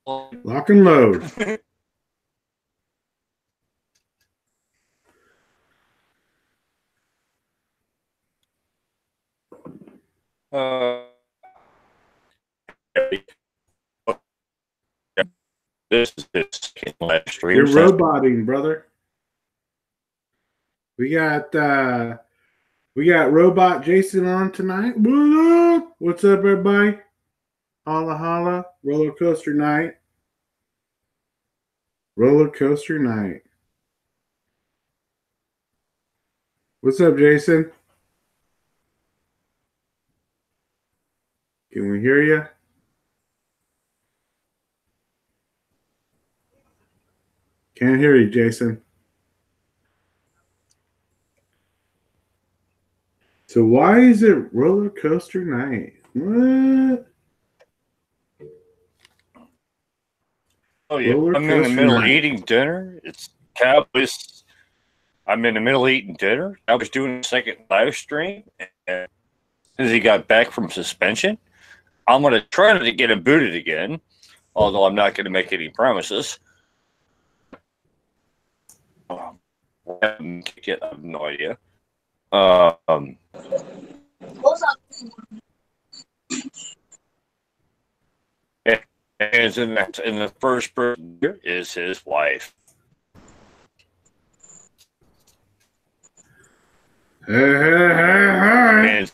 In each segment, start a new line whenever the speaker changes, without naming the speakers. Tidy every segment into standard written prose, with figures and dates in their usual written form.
Lock and load.
This is his second live stream.
You're roboting, brother. We got Robot Jason on tonight. What up? What's up, everybody? Holla holla. Roller coaster night. Roller coaster night. What's up, Jason? Can we hear you? Can't hear you, Jason. So why is it roller coaster night? What?
Oh yeah, I'm in the middle of eating dinner. It's Cowboys. I'm in the middle of eating dinner. I was doing a second live stream, and as he got back from suspension, I'm going to try to get him booted again, although I'm not going to make any promises. I have no idea. And in the first person here is his wife.
Hey.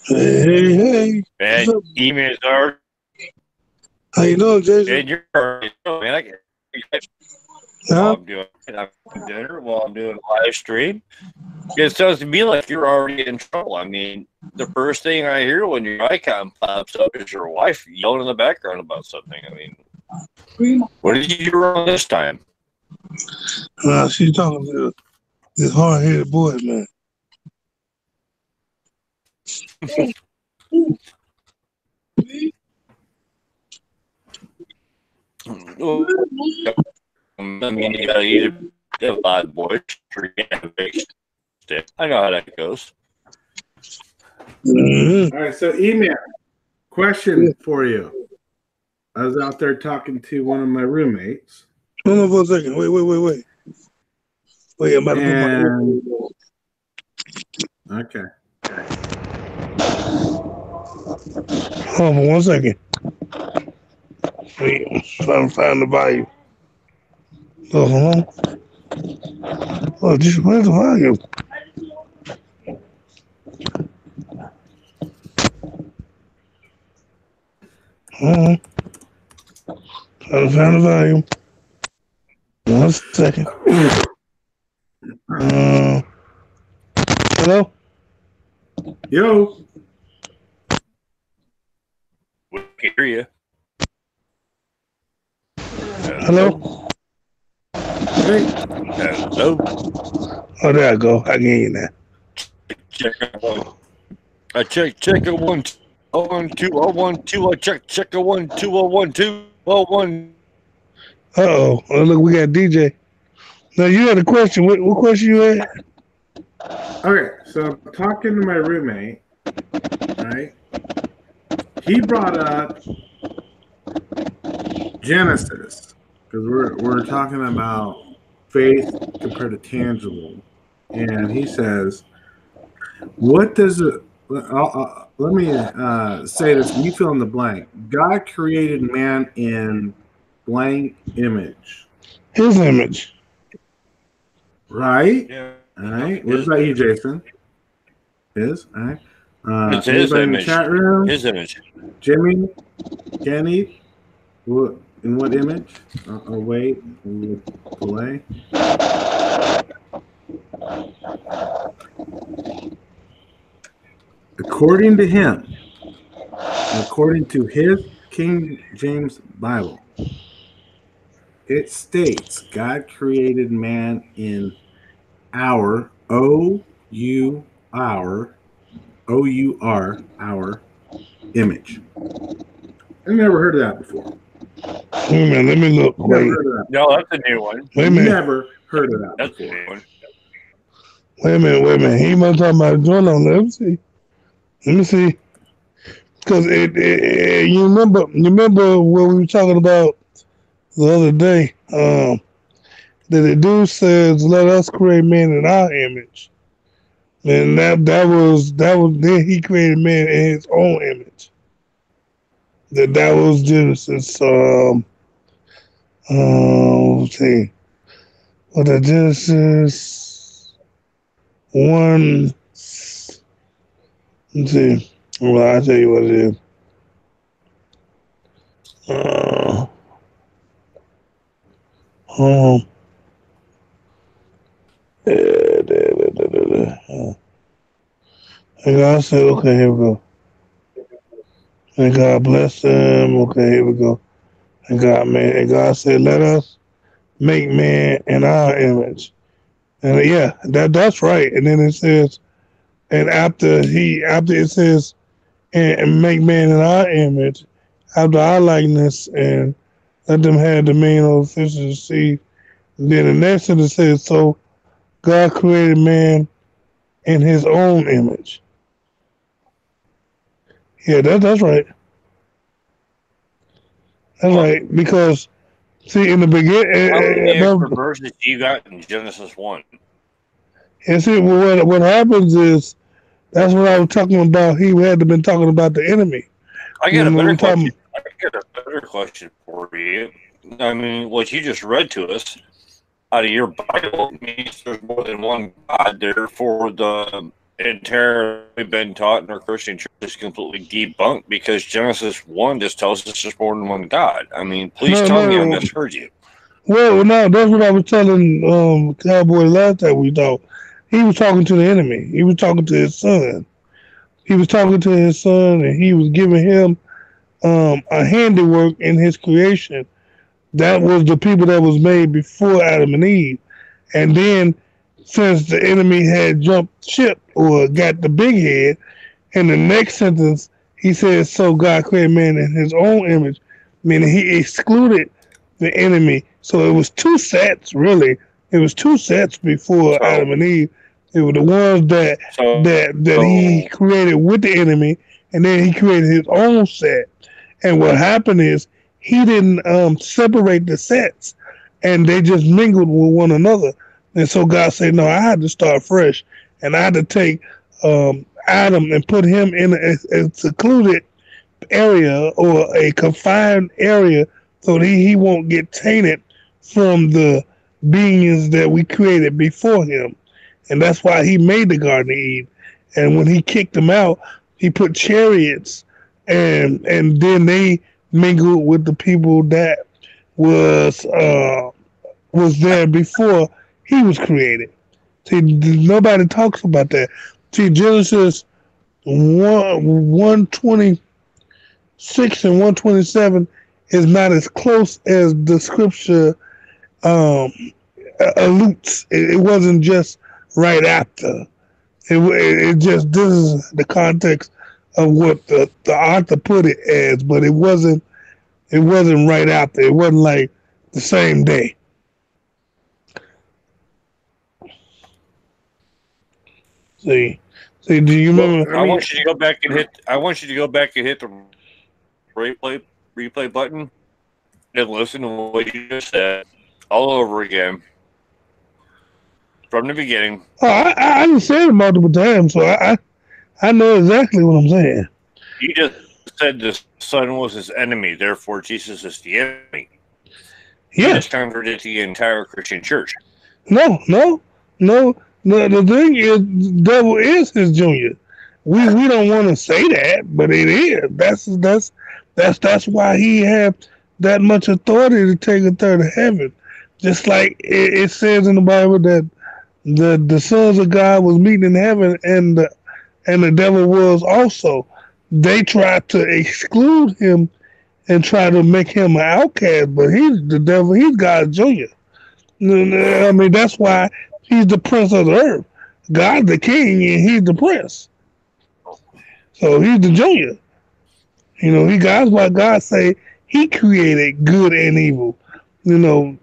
Hey.
And emails are.
How you doing, Jason?
And you're, man, I get. I'm doing dinner while I'm doing a live stream. It sounds to me like you're already in trouble. I mean, the first thing I hear when your icon pops up is your wife yelling in the background about something. I mean, what did you do wrong this time?
She's talking to this hard-headed boy, man.
I mean, you gotta eat a bad boy. I know how that goes.
Mm-hmm.
All right, so email question for you. I was out there talking to one of my roommates.
Hold on for a second. Wait. Wait, I'm about to put my...
Okay.
Hold on for 1 second. Wait, I'm trying to find the volume. Oh, hold on. Oh, just where's the volume? Trying to find the volume. 1 second. Hello?
Yo.
We can hear you.
Hello?
Hey.
Hello.
Oh, there I go. I can hear you now.
Check a 1 2 1 2 1 2 check a 1 2 1 2 1.
Oh, look, we got DJ. Now you had a question. What question you had?
Okay, so I'm talking to my roommate, right? He brought up Genesis because we're talking about faith compared to tangible, and he says, "What does it?" Let me say this. You fill in the blank. God created man in blank image.
His image.
Right?
Yeah.
All right. What about you, Jason? His? All right.
It's his
anybody in
image.
the chat room?
His image.
Jimmy? Kenny? In what image? Wait. Delay. According to him, according to his King James Bible, it states God created man in our our image. I've never heard of that before.
Wait a minute, let me look. Wait.
No, that's a new one.
Wait a minute.
Never heard of that
That's
before.
a new one.
Wait a minute. He must talk about a joint on there. Let me see. because you remember what we were talking about the other day. That the dude says, "Let us create man in our image," and that was then he created man in his own image. That was Genesis. Let's see, what the Genesis 1. Let's see. Well, I'll tell you what it is. Um, and God said, okay, here we go. And God blessed them. Okay, here we go. And God said, let us make man in our image. And yeah, that's right. And then it says, and after it says, and make man in our image, after our likeness, and let them have dominion over fish of the sea. And then the next sentence says, so God created man in his own image. Yeah, that's right. That's right. Because, see, in the beginning...
How many extra verses do you got in Genesis 1?
And see, what happens is, that's what I was talking about. He had to been talking about the enemy.
I got a better question. I got a better question for you. I mean, what you just read to us out of your Bible means there's more than one God. Therefore, the entirely been taught in our Christian church is completely debunked because Genesis 1 just tells us there's more than one God. I mean, please tell me I misheard you.
Well, no, that's what I was telling Cowboy last time we talked. He was talking to the enemy. He was talking to his son. He was talking to his son, and he was giving him a handiwork in his creation. That was the people that was made before Adam and Eve. And then, since the enemy had jumped ship or got the big head, in the next sentence, he says, so God created man in his own image, meaning he excluded the enemy. So it was two sets, really. It was two sets before Adam and Eve. It were the ones that he created with the enemy, and then he created his own set. And what happened is he didn't separate the sets, and they just mingled with one another. And so God said, no, I had to start fresh, and I had to take Adam and put him in a secluded area or a confined area so that he won't get tainted from the beings that we created before him. And that's why he made the Garden of Eden. And when he kicked them out, he put chariots, and then they mingled with the people that was there before he was created. See, nobody talks about that. See, Genesis 126 and 127 is not as close as the scripture alludes. It wasn't just right after. It just, this is the context of what the author put it as, but it wasn't right after. It wasn't like the same day. See, do you remember?
I want you to go back and hit the replay button and listen to what you just said all over again from the beginning.
Oh, I just said it multiple times, so I know exactly what I'm saying.
You just said the son was his enemy, therefore Jesus is the enemy.
Yeah.
Just contradicted the entire Christian church.
No. The thing is, the devil is his junior. We don't want to say that, but it is. That's why he had that much authority to take a third of heaven. Just like it says in the Bible that the sons of God was meeting in heaven, and the devil was also. They tried to exclude him and try to make him an outcast, but he's the devil. He's God's junior. I mean, that's why he's the prince of the earth. God's the king, and he's the prince. So he's the junior. You know, that's why God say he created good and evil. So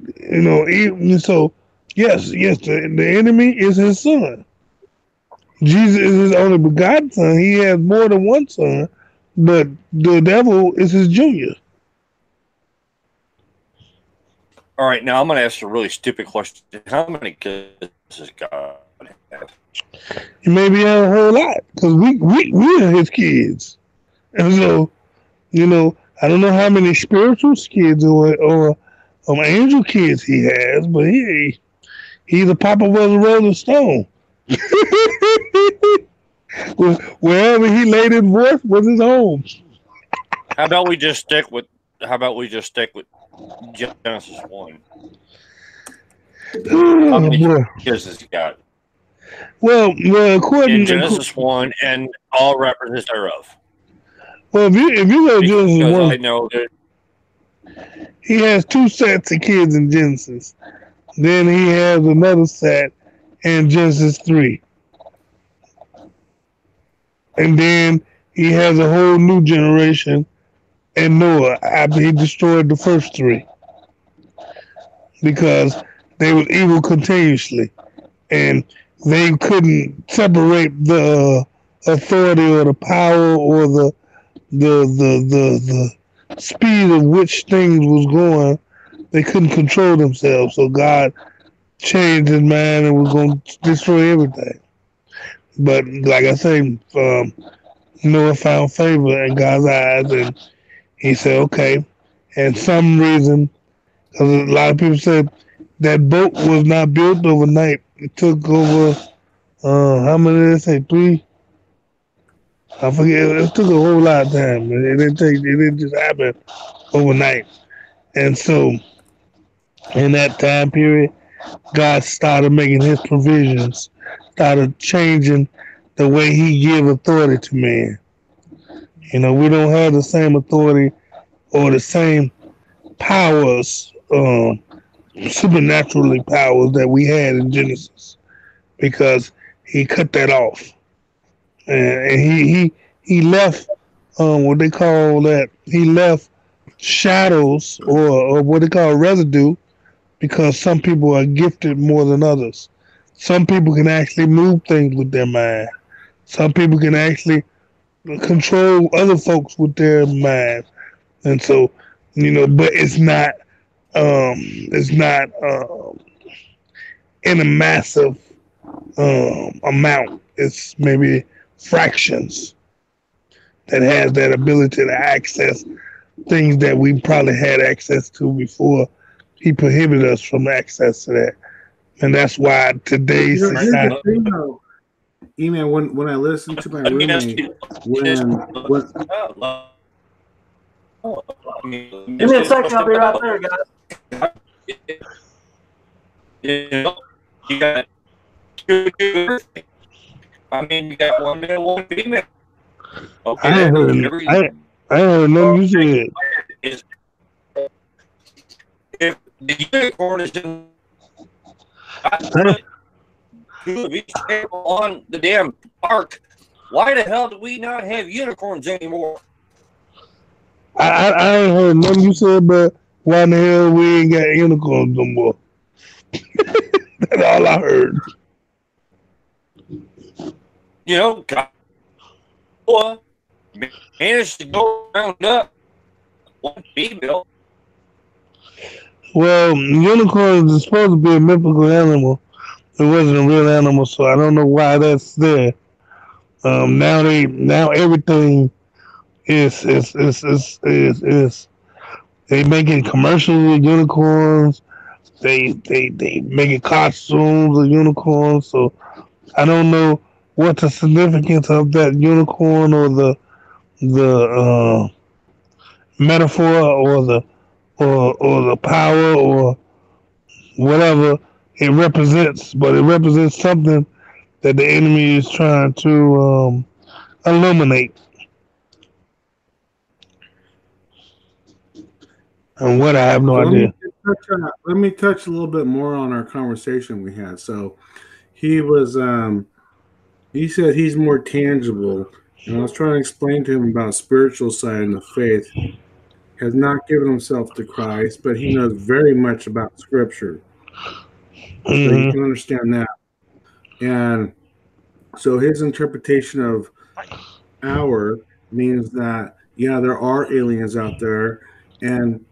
yes, the enemy is his son. Jesus is his only begotten son. He has more than one son, but the devil is his junior.
All right, now I'm going to ask a really stupid question. How many kids does God have?
He maybe have a whole lot because we are his kids, and so I don't know how many spiritual kids or angel kids he has, but he's the Papa was a Rolling Stone. Wherever he laid his voice was his home.
How about we just stick with Genesis 1? How many kids has he got?
Well, according
in Genesis 1 and all references thereof.
Well, if you go to Genesis 1,
I know that
he has 2 sets of kids in Genesis. Then he has another set in Genesis 3. And then he has a whole new generation in Noah after he destroyed the first 3. Because they were evil continuously. And they couldn't separate the authority or the power or the speed of which things was going. They couldn't control themselves. So God changed his mind and was going to destroy everything. But like I say, Noah found favor in God's eyes, and he said, okay. And some reason, because a lot of people said that boat was not built overnight. It took over, how many did they say? 3? I forget. It took a whole lot of time. It didn't just happen overnight. And so, in that time period, God started making his provisions, started changing the way he give authority to man. We don't have the same authority or the same powers, supernaturally powers that we had in Genesis, because he cut that off. And he left what they call that. He left shadows or what they call residue, because some people are gifted more than others. Some people can actually move things with their mind. Some people can actually control other folks with their mind. And so, but it's not in a massive amount. It's maybe fractions that has that ability to access things that we probably had access to before he prohibited us from access to that. And that's why today's society.
Email, when I listen to my roommate,
give me a second, I'll be right there, guys.
You got 2. You got 1 male, 1 female. Okay,
I heard nothing you said.
If the unicorn is in 2 of each table on the damn park, why the hell do we not have unicorns anymore?
I ain't heard nothing you said, but why the hell we ain't got unicorns no more? That's all I heard.
God managed to go round up 1 female.
Well, unicorns is supposed to be a mythical animal. It wasn't a real animal, so I don't know why that's there. Now everything is they making commercials with unicorns. They making costumes of unicorns. So I don't know what the significance of that unicorn or the metaphor or the power or whatever it represents, but it represents something that the enemy is trying to illuminate. And what, I have no idea.
Let me touch a little bit more on our conversation we had. So he was he said he's more tangible, and I was trying to explain to him about spiritual side and the faith. Has not given himself to Christ, but he knows very much about Scripture. So you can understand that. And so his interpretation of hour means that, yeah, there are aliens out there. And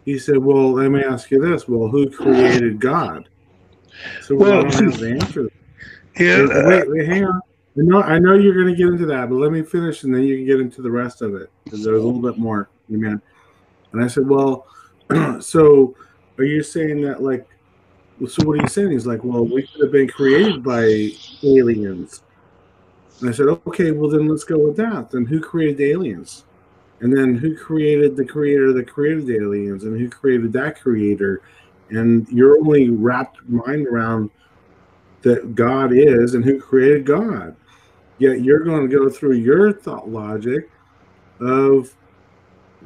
he said, well, let me ask you this. Well, who created God? So, well, I
Well,
don't have the answer.
yeah,
Wait, hang on. I know you're going to get into that, but let me finish, and then you can get into the rest of it because there's a little bit more. Amen. And I said, well, so are you saying that, like, so what are you saying? He's like, well, we could have been created by aliens. And I said, okay, well, then let's go with that. Then who created the aliens? And then who created the creator that created the aliens? And who created that creator? And you're only wrapped mind around that God is and who created God. Yet you're going to go through your thought logic of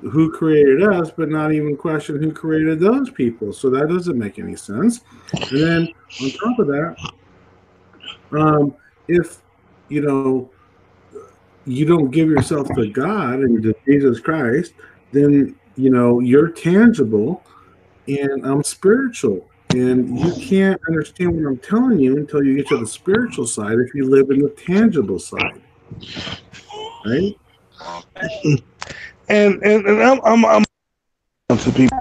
who created us, but not even question who created those people. So that doesn't make any sense. And then on top of that, if you don't give yourself to God and to Jesus Christ, then you're tangible and I'm spiritual. And you can't understand what I'm telling you until you get to the spiritual side if you live in the tangible side. Right?
and I'm to people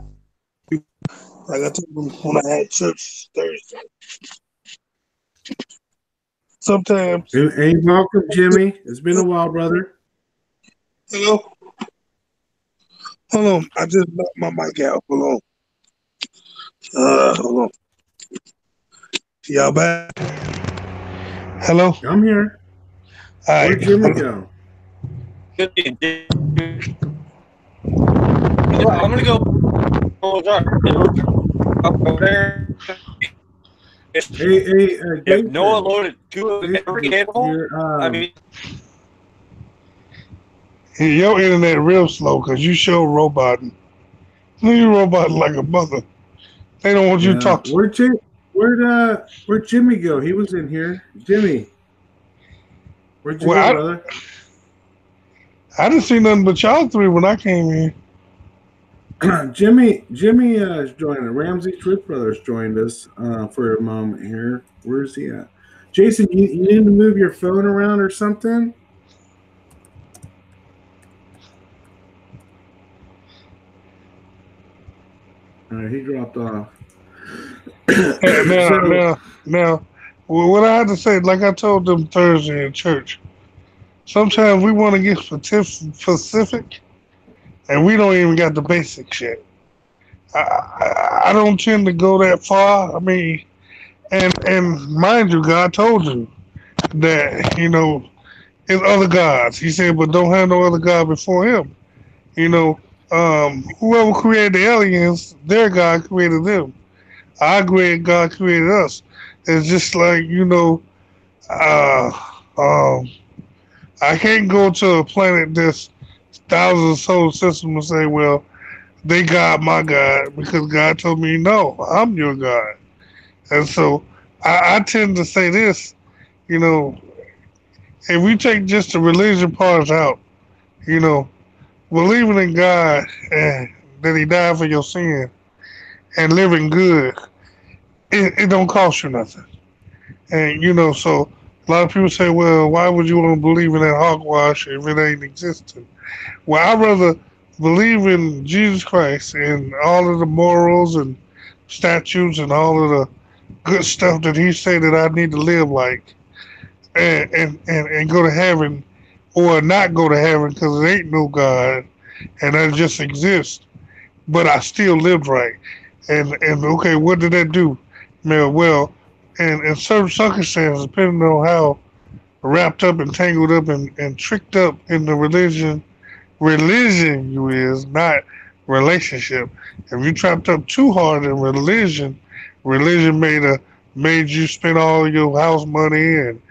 like I told them when I had church Thursday. Sometimes.
And welcome, Jimmy. It's been a while, brother.
Hello. Hold on. I just knocked my mic out. Hold on. Y'all back? Hello?
I'm here.
All right.
Where'd Jimmy go?
I'm going to go over there. If Noah loaded two of every animal, I mean,
your internet real slow because you show roboting. You roboting like a mother. They don't want you to talk to.
Where'd Jimmy go? He was in here. Jimmy, where'd you go, brother?
I didn't see nothing but y'all three when I came in.
Jimmy is joining. Ramsey Truth Brothers joined us for a moment here. Where's he at? Jason, you need to move your phone around or something? All right, he dropped off.
Now, what I had to say, like I told them Thursday in church, sometimes we want to get specific, and we don't even got the basic shit. I don't tend to go that far. I mean, and mind you, God told you that, it's other gods. He said, but don't have no other God before him. Whoever created the aliens, their God created them. Our great God created us. It's just like, I can't go to a planet that's thousands of solar systems and say, well, they God, my God, because God told me, no, I'm your God. And so I tend to say this, if we take just the religion part out, believing in God and that he died for your sin and living good, it don't cost you nothing. And, so a lot of people say, well, why would you want to believe in that hogwash if it ain't existing? Well, I'd rather believe in Jesus Christ and all of the morals and statutes and all of the good stuff that he said that I need to live like and go to heaven or not go to heaven because there ain't no God and I just exist. But I still lived right. And okay, what did that do? Well, in certain circumstances, depending on how wrapped up and tangled up and tricked up in the religion you is, not relationship. If you trapped up too hard in religion made you spend all your house money and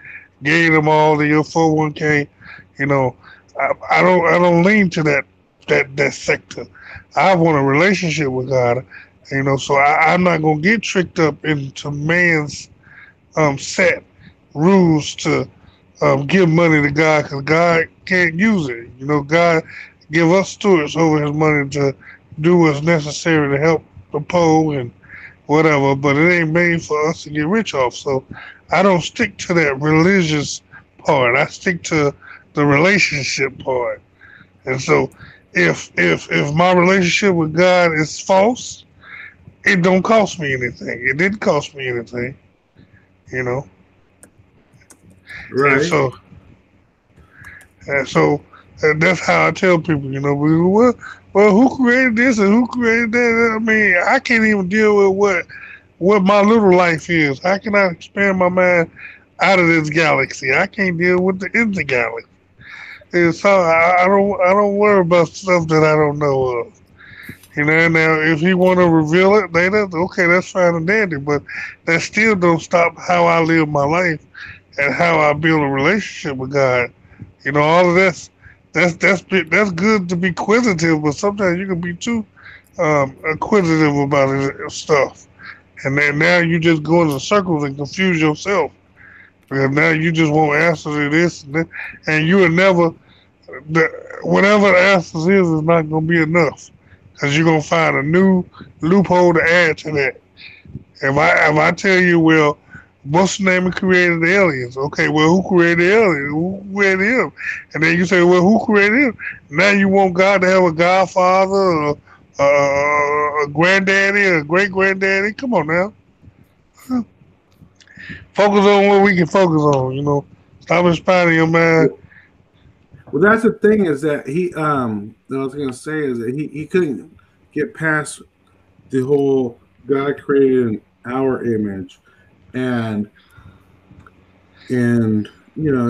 gave them all of your 401k. I don't lean to that sector. I want a relationship with God. So I'm not gonna get tricked up into man's set rules to give money to God because God can't use it. God give us stewards over his money to do what's necessary to help the poor and whatever, but it ain't made for us to get rich off. So I don't stick to that religious part. I stick to the relationship part. And so, if my relationship with God is false, it don't cost me anything. It didn't cost me anything, you know. And
Right.
so, and that's how I tell people, you know, well, who created this and who created that? I mean, I can't even deal with what my little life is. How can I expand my mind out of this galaxy? I can't deal with the inner galaxy. And so I don't worry about stuff that I don't know of. You know, now if he want to reveal it later, okay, that's fine and dandy. But that still don't stop how I live my life and how I build a relationship with God. You know, all of that's good to be inquisitive, but sometimes you can be too inquisitive about stuff, and then now you just go in circles and confuse yourself because now you just want answers to this and that, and you will never whatever the answers is not going to be enough because you're going to find a new loophole to add to that. If I tell you, well, what's the name of created the aliens? Okay, well, who created the aliens? Who created him? And then you say, well, who created him? Now you want God to have a godfather, or a granddaddy, or a great granddaddy? Come on now, focus on what we can focus on. You know, stop expanding your mind.
Well, that's the thing is that I was gonna say is that he couldn't get past the whole God created in our image, and you know,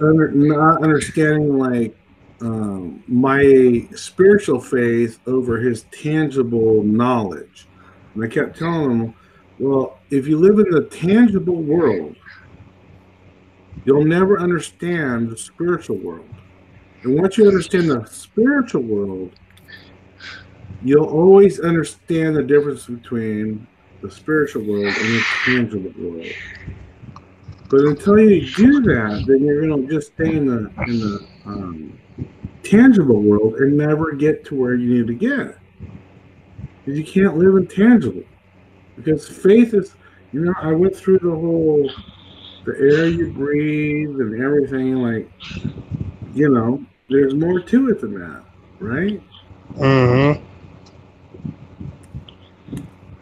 not understanding like my spiritual faith over his tangible knowledge. And I kept telling him, well, if you live in the tangible world, you'll never understand the spiritual world. And once you understand the spiritual world, you'll always understand the difference between the spiritual world and the tangible world. But until you do that, then you're going to just stay in the tangible world and never get to where you need to get. Because you can't live in tangible. Because faith is, you know, I went through the air you breathe and everything. Like, you know, there's more to it than that, right?
Mm-hmm.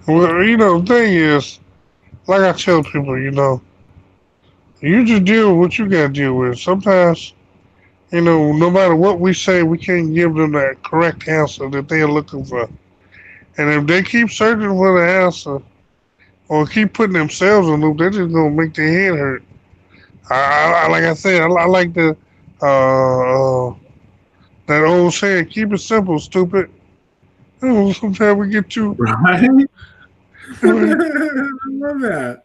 Well, you know, the thing is, like I tell people, you know, you just deal with what you got to deal with. Sometimes, you know, no matter what we say, we can't give them that correct answer that they're looking for. And if they keep searching for the answer or keep putting themselves in the loop, they're just going to make their head hurt. Like I said, I like that old saying, keep it simple, stupid. Sometimes we get too...
Right? I love that.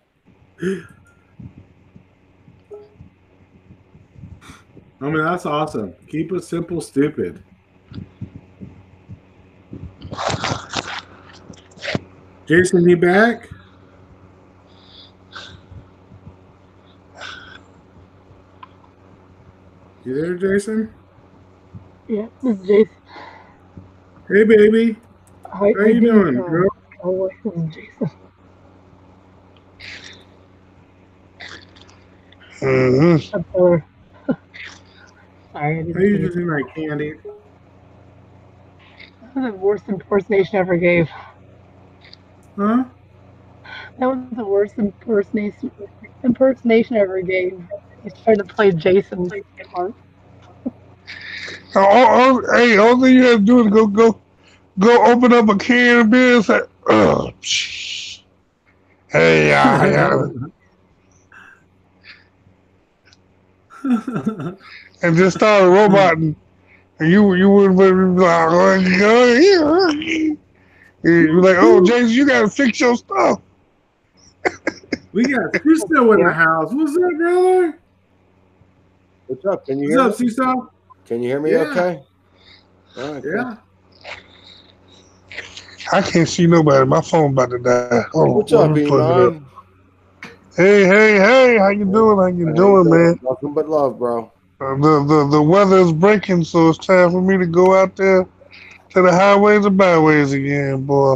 I mean, that's awesome. Keep it simple, stupid. Jason, you back? You there, Jason?
Yeah, this is Jason.
Hey, baby.
How
you doing, girl?
Oh, this is Jason.
Mm-hmm.
Sorry, I
How
didn't
you
see it.
doing tonight, Candy?
That was the worst impersonation I ever gave.
Huh?
That was the worst impersonation I ever gave. He's trying to play Jason's part.
Hey, all thing you have to do is go open up a can of beer and say, "Ugh, psh. Hey, and just start roboting, and you wouldn't be like, you're like, oh, Jason, you gotta fix your stuff.
We got Sisto in the house. What's up, brother?
What's up? Can you hear
What's up,
me?
Sisto?
Can you hear me
Yeah.
okay? All right,
Yeah.
I can't see nobody. My phone about to die. Oh,
what's up,
let me plug it
Iman?
up. Hey, how you doing? How you doing, man?
Nothing but love, bro.
The weather is breaking, so it's time for me to go out there to the highways and byways again, boy.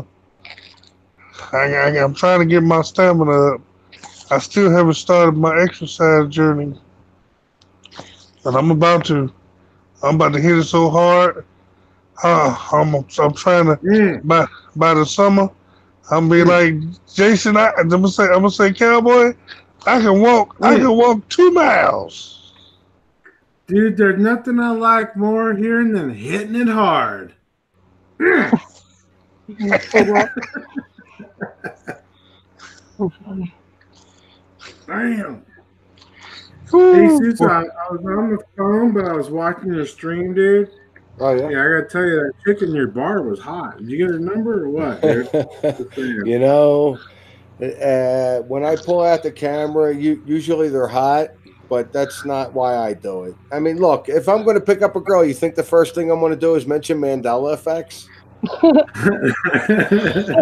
I'm trying to get my stamina up. I still haven't started my exercise journey, but I'm about to. I'm about to hit it so hard. I'm trying to by the summer. I'm be like Jason. I'm gonna say, Cowboy. I can walk. I can walk 2 miles.
Dude, there's nothing I like more hearing than hitting it hard. Damn. Hey, Susan, I was on the phone, but I was watching your stream, dude.
Oh yeah.
Yeah, I gotta tell you, that chick in your bar was hot. Did you get her number or what, dude?
You know, when I pull out the camera, usually they're hot, but that's not why I do it. I mean, look, if I'm going to pick up a girl, you think the first thing I'm going to do is mention Mandela effects?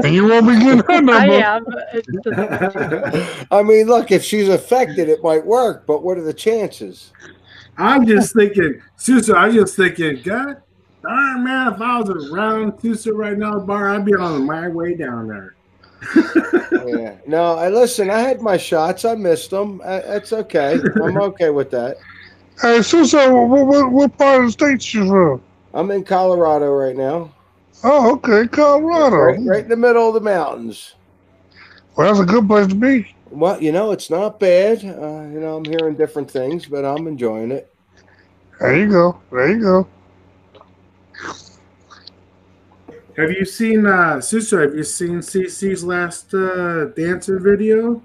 And you won't be getting her number.
I am.
I mean, look, if she's affected, it might work, but what are the chances?
I'm just thinking, Susan, God darn, man, if I was around Susan right now, bar, I'd be on my way down there.
Yeah. No, listen, I had my shots. I missed them. That's okay. I'm okay with that.
Hey, Susan, what part of the state you from?
I'm in Colorado right now.
Oh, okay, Colorado.
Right in the middle of the mountains.
Well, that's a good place to be.
Well, it's not bad. I'm hearing different things, but I'm enjoying it.
There you go.
Have you seen, Susan, have you seen CC's last dancing video?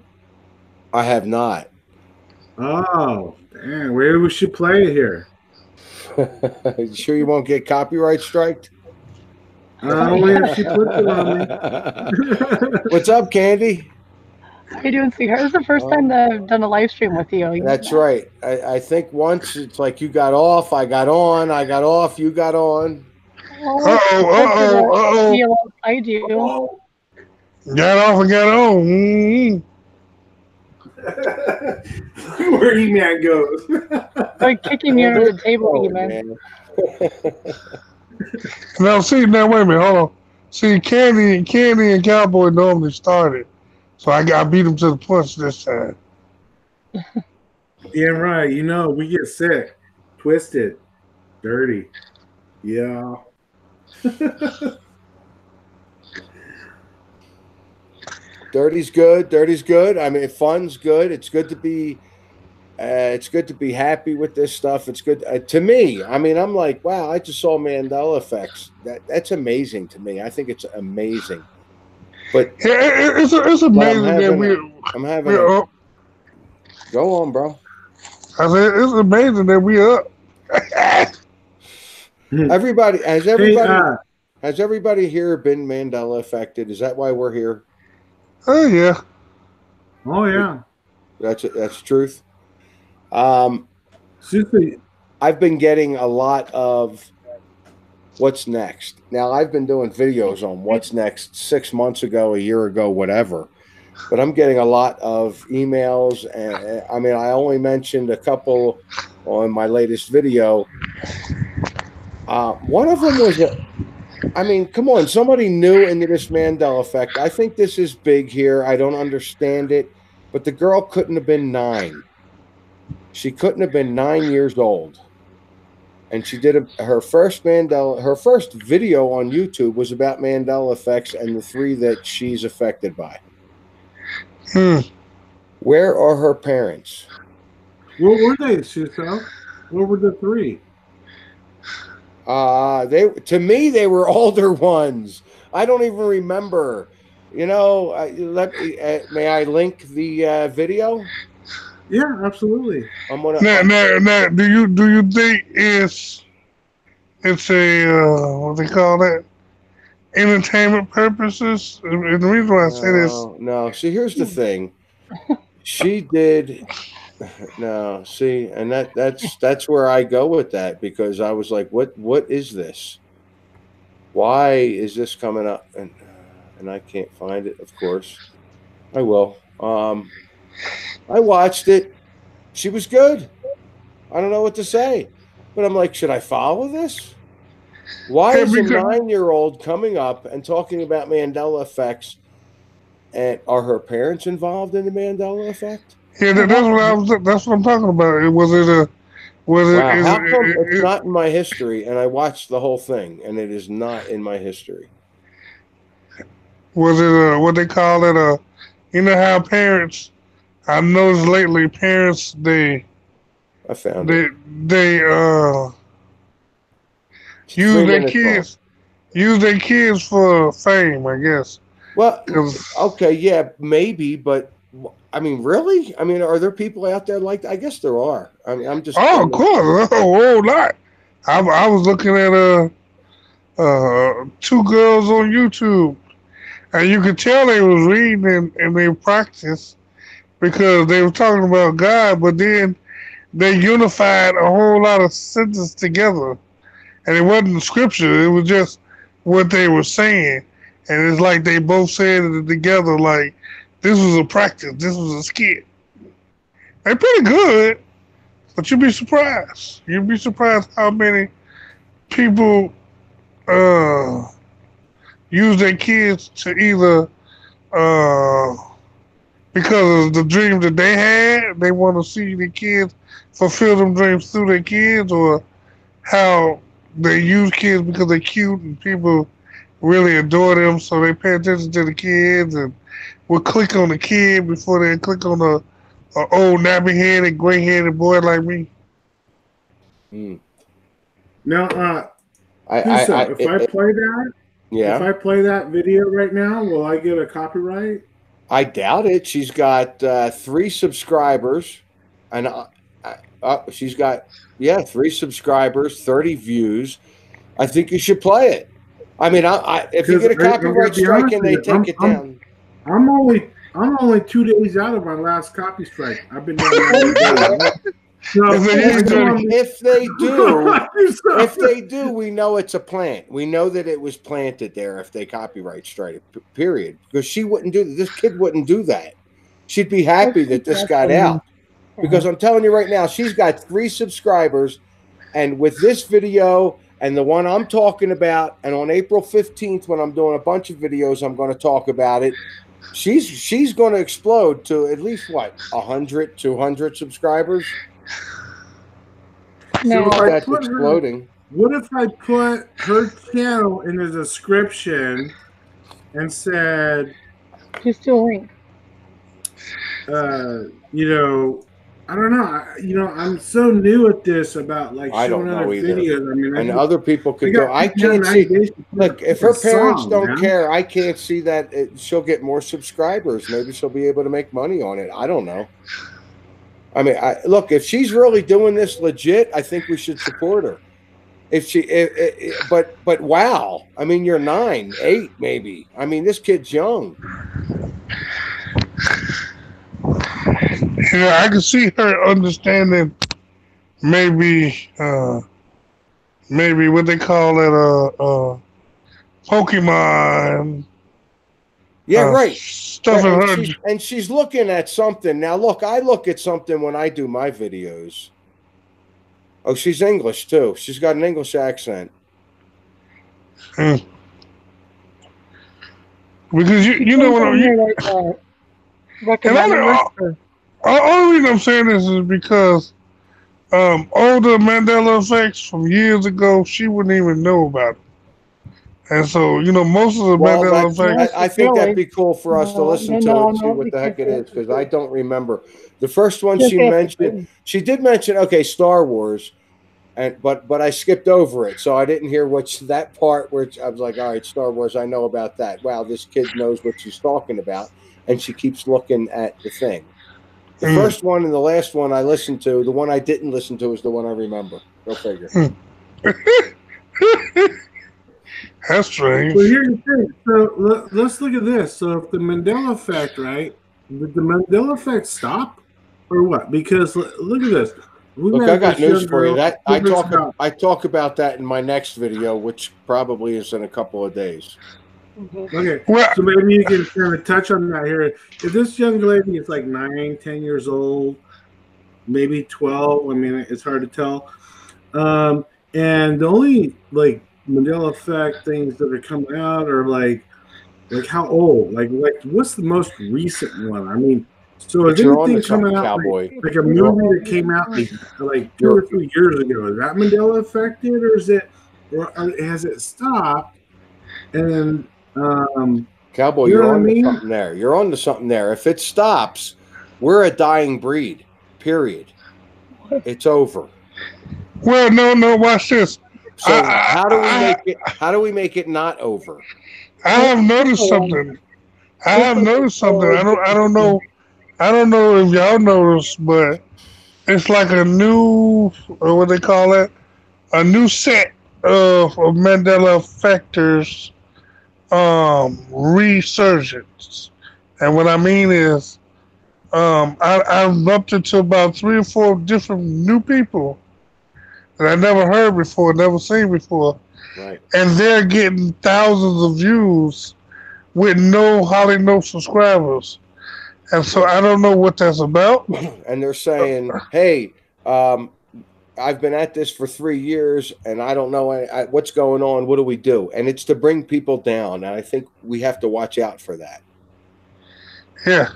I have not.
Oh, damn. Where we should play it here?
You sure you won't get copyright striked?
Only if she puts it on me.
What's up, Candy?
How you doing, sweetheart? This is the first time that I've done a live stream with you.
That's right. I think once it's like you got off, I got on, I got off, you got on.
Uh-oh.
I do.
Got off and got on.
Where E-Man goes.
I'm kicking me under the table, E-Man.
Now, wait a minute, hold on. See, Candy and Cowboy normally started, so I beat them to the punch this time.
Yeah, right. We get sick, twisted, dirty. Yeah.
Dirty's good. I mean, fun's good. It's good to be happy with this stuff. It's good to me. I mean, I'm like, wow, I just saw Mandela effects. That's amazing to me. I think it's amazing. But
it's amazing that
I'm having. Go on, bro.
I said it's amazing that we up.
Has everybody here been Mandela affected? Is that why we're here?
Oh yeah.
Oh yeah.
That's the truth.
Seriously,
I've been getting a lot of what's next. Now, I've been doing videos on what's next 6 months ago, a year ago, whatever. But I'm getting a lot of emails. And I mean, I only mentioned a couple on my latest video. One of them was, come on, somebody new into this Mandela effect. I think this is big here. I don't understand it. But the girl couldn't have been 9. She couldn't have been 9 years old. And she did her first video on YouTube was about Mandela effects and the 3 that she's affected by. Where are her parents?
What were they, Suso? What were the 3?
To me, they were older ones. I don't even remember. May I link the video?
Yeah, absolutely.
I'm gonna.
Now, do you think it's a what they call that? Entertainment purposes? And the reason why I say this.
No. See, here's the thing. She did. No, see, and that's where I go with that, because I was like, what is this? Why is this coming up? And I can't find it, of course. I will. I watched it. She was good. I don't know what to say. But I'm like, should I follow this? Why is a 9-year-old coming up and talking about Mandela effects? And are her parents involved in the Mandela effect?
Yeah, that's what I'm talking about. Was it Was
Wow,
it?
how come it's not in my history? And I watched the whole thing, and it is not in my history.
Was it what they call it? You know how parents? I noticed lately, parents
I found it.
they use their kids for fame, I guess.
Well,
'Cause-
okay, yeah, maybe, but I mean, really? I mean, are there people out there like that? I guess there are. I mean, I'm just.
Oh, of course, a whole lot. I was looking at 2 girls on YouTube, and you could tell they was reading in their practice because they were talking about God, but then they unified a whole lot of sentences together, and it wasn't scripture. It was just what they were saying, and it's like they both said it together. Like this was a practice. This was a skit. They're pretty good, but you'd be surprised. You'd be surprised how many people use their kids to either because of the dreams that they had, they want to see the kids fulfill them dreams through their kids, or how they use kids because they're cute and people really adore them, so they pay attention to the kids and will click on the kid before they click on a old nappy-headed, gray-headed boy like me.
Now, if I play that, if I play that video right now, will I get a copyright?
I doubt it. She's got 3 subscribers, and she's got 3 subscribers, 30 views. I think you should play it. I mean, if you get a copyright strike and they take it down,
I'm only 2 days out of my last copy strike. I've been down. So,
if they do, we know it's a plant. We know that it was planted there if they copyright strike it, period. Because she wouldn't do this. Kid wouldn't do that. She'd be happy that this got out. Because I'm telling you right now, she's got 3 subscribers. And with this video and the one I'm talking about, and on April 15th, when I'm doing a bunch of videos, I'm going to talk about it. She's going to explode to at least, 100, 200 subscribers?
No,
that's exploding.
What if I put her channel in the description and said,
just do a link.
I don't know. I'm so new at this about showing other videos. I mean,
other people could go. I can't see. Look, if her parents don't care, I can't see that she'll get more subscribers. Maybe she'll be able to make money on it. I don't know. I mean, look, if she's really doing this legit, I think we should support her. But wow, I mean, you're 9, 8, maybe. I mean, this kid's young.
Yeah, I can see her understanding maybe what they call it Pokemon.
Yeah, right.
Stuff
and she's looking at something. Now, look, I look at something when I do my videos. Oh, she's English, too. She's got an English accent.
Because you know what I mean? The only reason I'm saying this is because older Mandela effects from years ago, she wouldn't even know about it. And so, most of the Mandela effects.
I think that'd be cool for us to listen to and see what the heck it is, because I don't remember. The first one she mentioned, she did mention, Star Wars, but I skipped over it, so I didn't hear that part where I was like, all right, Star Wars, I know about that. Wow, this kid knows what she's talking about, and she keeps looking at the thing. The first one and the last one I listened to, the one I didn't listen to is the one I remember. Go figure.
That's strange.
Well, here's the thing. So let's look at this. So if the Mandela effect, right? Did the Mandela effect stop, or what? Because look at this.
Look, I got news for you. I talk about that in my next video, which probably is in a couple of days.
Okay, so maybe you can kind of touch on that here. If this young lady is like 9, 10 years old, maybe 12, I mean, it's hard to tell. And the only Mandela effect things that are coming out are like how old? Like what's the most recent one? I mean, So is
You're on
anything
to something,
coming out
Cowboy.
like a movie that came out like 2 or 3 years ago? Is that Mandela affected, or is it, or has it stopped? And
Cowboy,
you know
you're
what I
on to
mean?
something there. You're on to something there. If it stops, we're a dying breed. Period. It's over.
Well, no. Watch this.
So how do we make it? How do we make it not over?
I have noticed something. I don't know. I don't know if y'all noticed, but it's like a new, what they call it, a new set of Mandela factors resurgence. And what I mean is, I'm up to about 3 or 4 different new people that I never heard before, never seen before,
Right.
and they're getting thousands of views with hardly no subscribers. And so I don't know what that's about.
And they're saying, "Hey, I've been at this for 3 years, and I don't know what's going on. What do we do?" And it's to bring people down. And I think we have to watch out for that.
Yeah.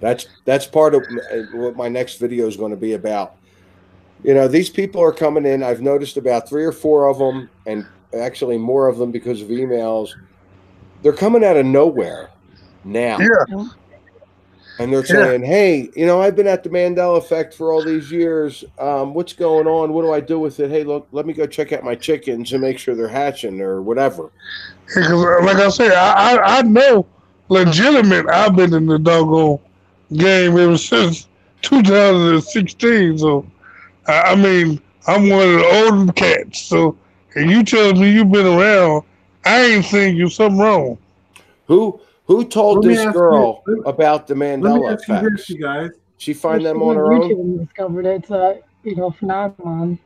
That's part of what my next video is going to be about. You know, these people are coming in. I've noticed about 3 or 4 of them, and actually more of them because of emails. They're coming out of nowhere now.
Yeah.
And they're saying, "Hey, you know, I've been at the Mandela effect for all these years. What's going on? What do I do with it? Hey, look, let me go check out my chickens and make sure they're hatching or whatever."
Because, like I said, I know legitimate. I've been in the doggone game ever since 2016. So, I mean, I'm one of the older cats. So, and you tell me you've been around, I ain't think you something wrong.
Who told this girl about the Mandela effects?
You guys.
She find them on her own?
YouTube discovered it's a phenomenon.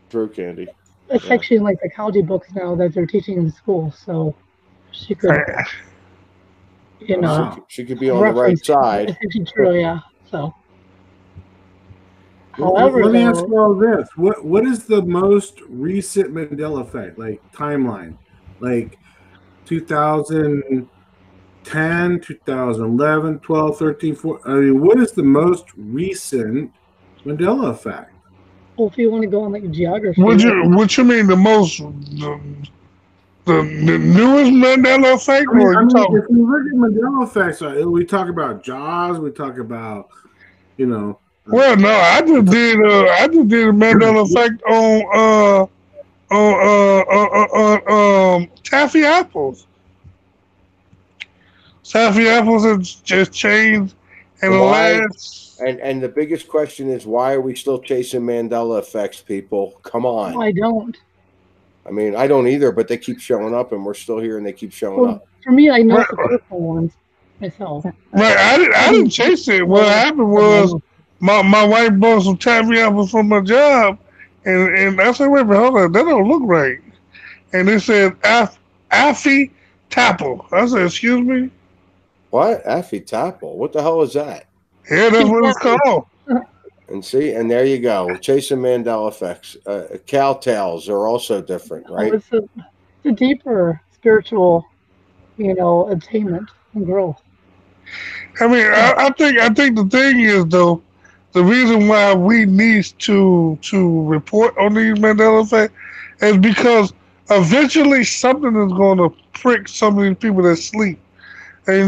True, Candy.
It's actually in like psychology books now that they're teaching in school, so she could,
she could be on the right side.
It's actually true, yeah. So, however,
let me ask you all this: what is the most recent Mandela effect, like timeline, like 2010, 2011, 12, 13, 14? I mean, what is the most recent Mandela effect?
Well, if you want to go on like geography,
What you mean the most the newest Mandela effect?
I mean, if we look at Mandela effects, we talk about Jaws, we talk about, you know.
Well, no, I just did a Mandela effect on taffy apples. Taffy apples have just changed in the last.
And the biggest question is, why are we still chasing Mandela effects, people? Come on.
No, I don't.
I mean, I don't either, but they keep showing up, and we're still here, and they keep showing up.
For me, I know the purple ones myself.
Right, I didn't chase it. What happened was my wife bought some taffy apples from my job, and I said, "Wait a minute, hold on, that don't look right." And it said Affy Tapple. I said, "Excuse me."
What? Affy Tapple? What the hell is that?
Yeah, that's what it's called.
And see, and there you go. We're chasing Mandela effects. Cowtails are also different, right?
It's a deeper spiritual, attainment and growth.
I mean, I think the thing is, though, the reason why we need to report on these Mandela effects is because eventually something is going to prick some of these people that sleep. And,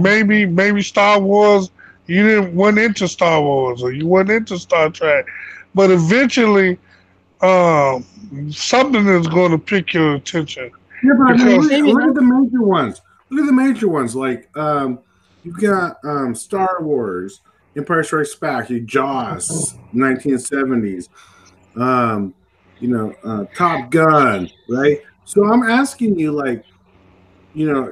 maybe Star Wars, you went into Star Wars or you went into Star Trek, but eventually something is going to pick your attention.
Yeah, but I mean, look at the major ones. Look at the major ones. Like you've got Star Wars, Empire Strikes Back, Jaws, 1970s. Top Gun, right? So I'm asking you, like,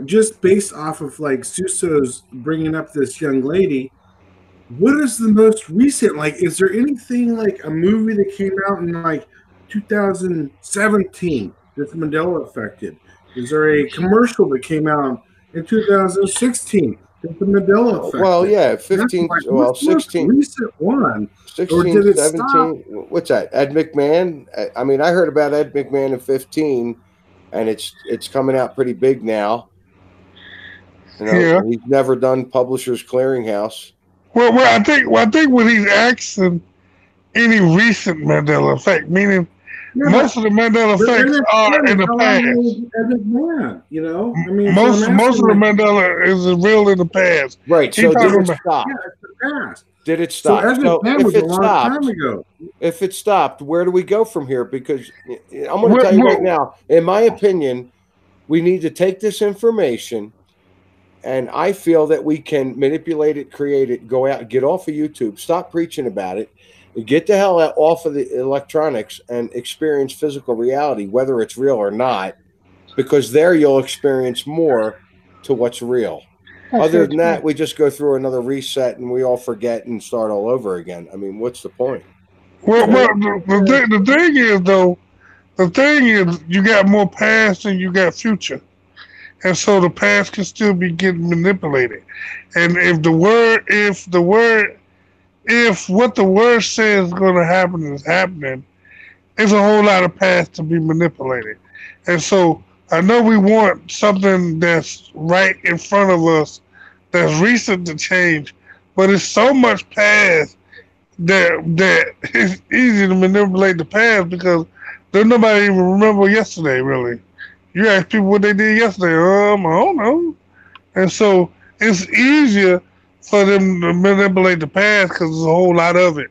just based off of like Suso's bringing up this young lady, what is the most recent? Like, is there anything like a movie that came out in like 2017 that's Mandela affected? Is there a commercial that came out in 2016 that's the Mandela affected?
Well, yeah, 15. Well, 16.
Recent one.
16, 17. What's that? Ed McMahon. I mean, I heard about Ed McMahon in 15. And it's coming out pretty big now. You know, he's never done Publishers Clearinghouse.
Well, I think when he's asking any recent Mandela effect, meaning most of the Mandela effects are in the past.
You know, I mean,
most of the Mandela is real in the past.
Right. So did it stop?
Yeah, it's the past.
Did it stop?
So if it stopped,
if it stopped, where do we go from here? Because I'm going to tell you right now, in my opinion, we need to take this information, and I feel that we can manipulate it, create it, go out, get off of YouTube, stop preaching about it, and get the hell off of the electronics and experience physical reality, whether it's real or not, because there you'll experience more to what's real. Other than that, we just go through another reset and we all forget and start all over again. I mean, what's the point?
Well, the thing is, though, you got more past than you got future. And so the past can still be getting manipulated. And if what the word says is going to happen is happening, it's a whole lot of past to be manipulated. And so I know we want something that's right in front of us, that's recent to change, but it's so much past that it's easy to manipulate the past because there's nobody even remember yesterday, really. You ask people what they did yesterday, I don't know. And so it's easier for them to manipulate the past because there's a whole lot of it.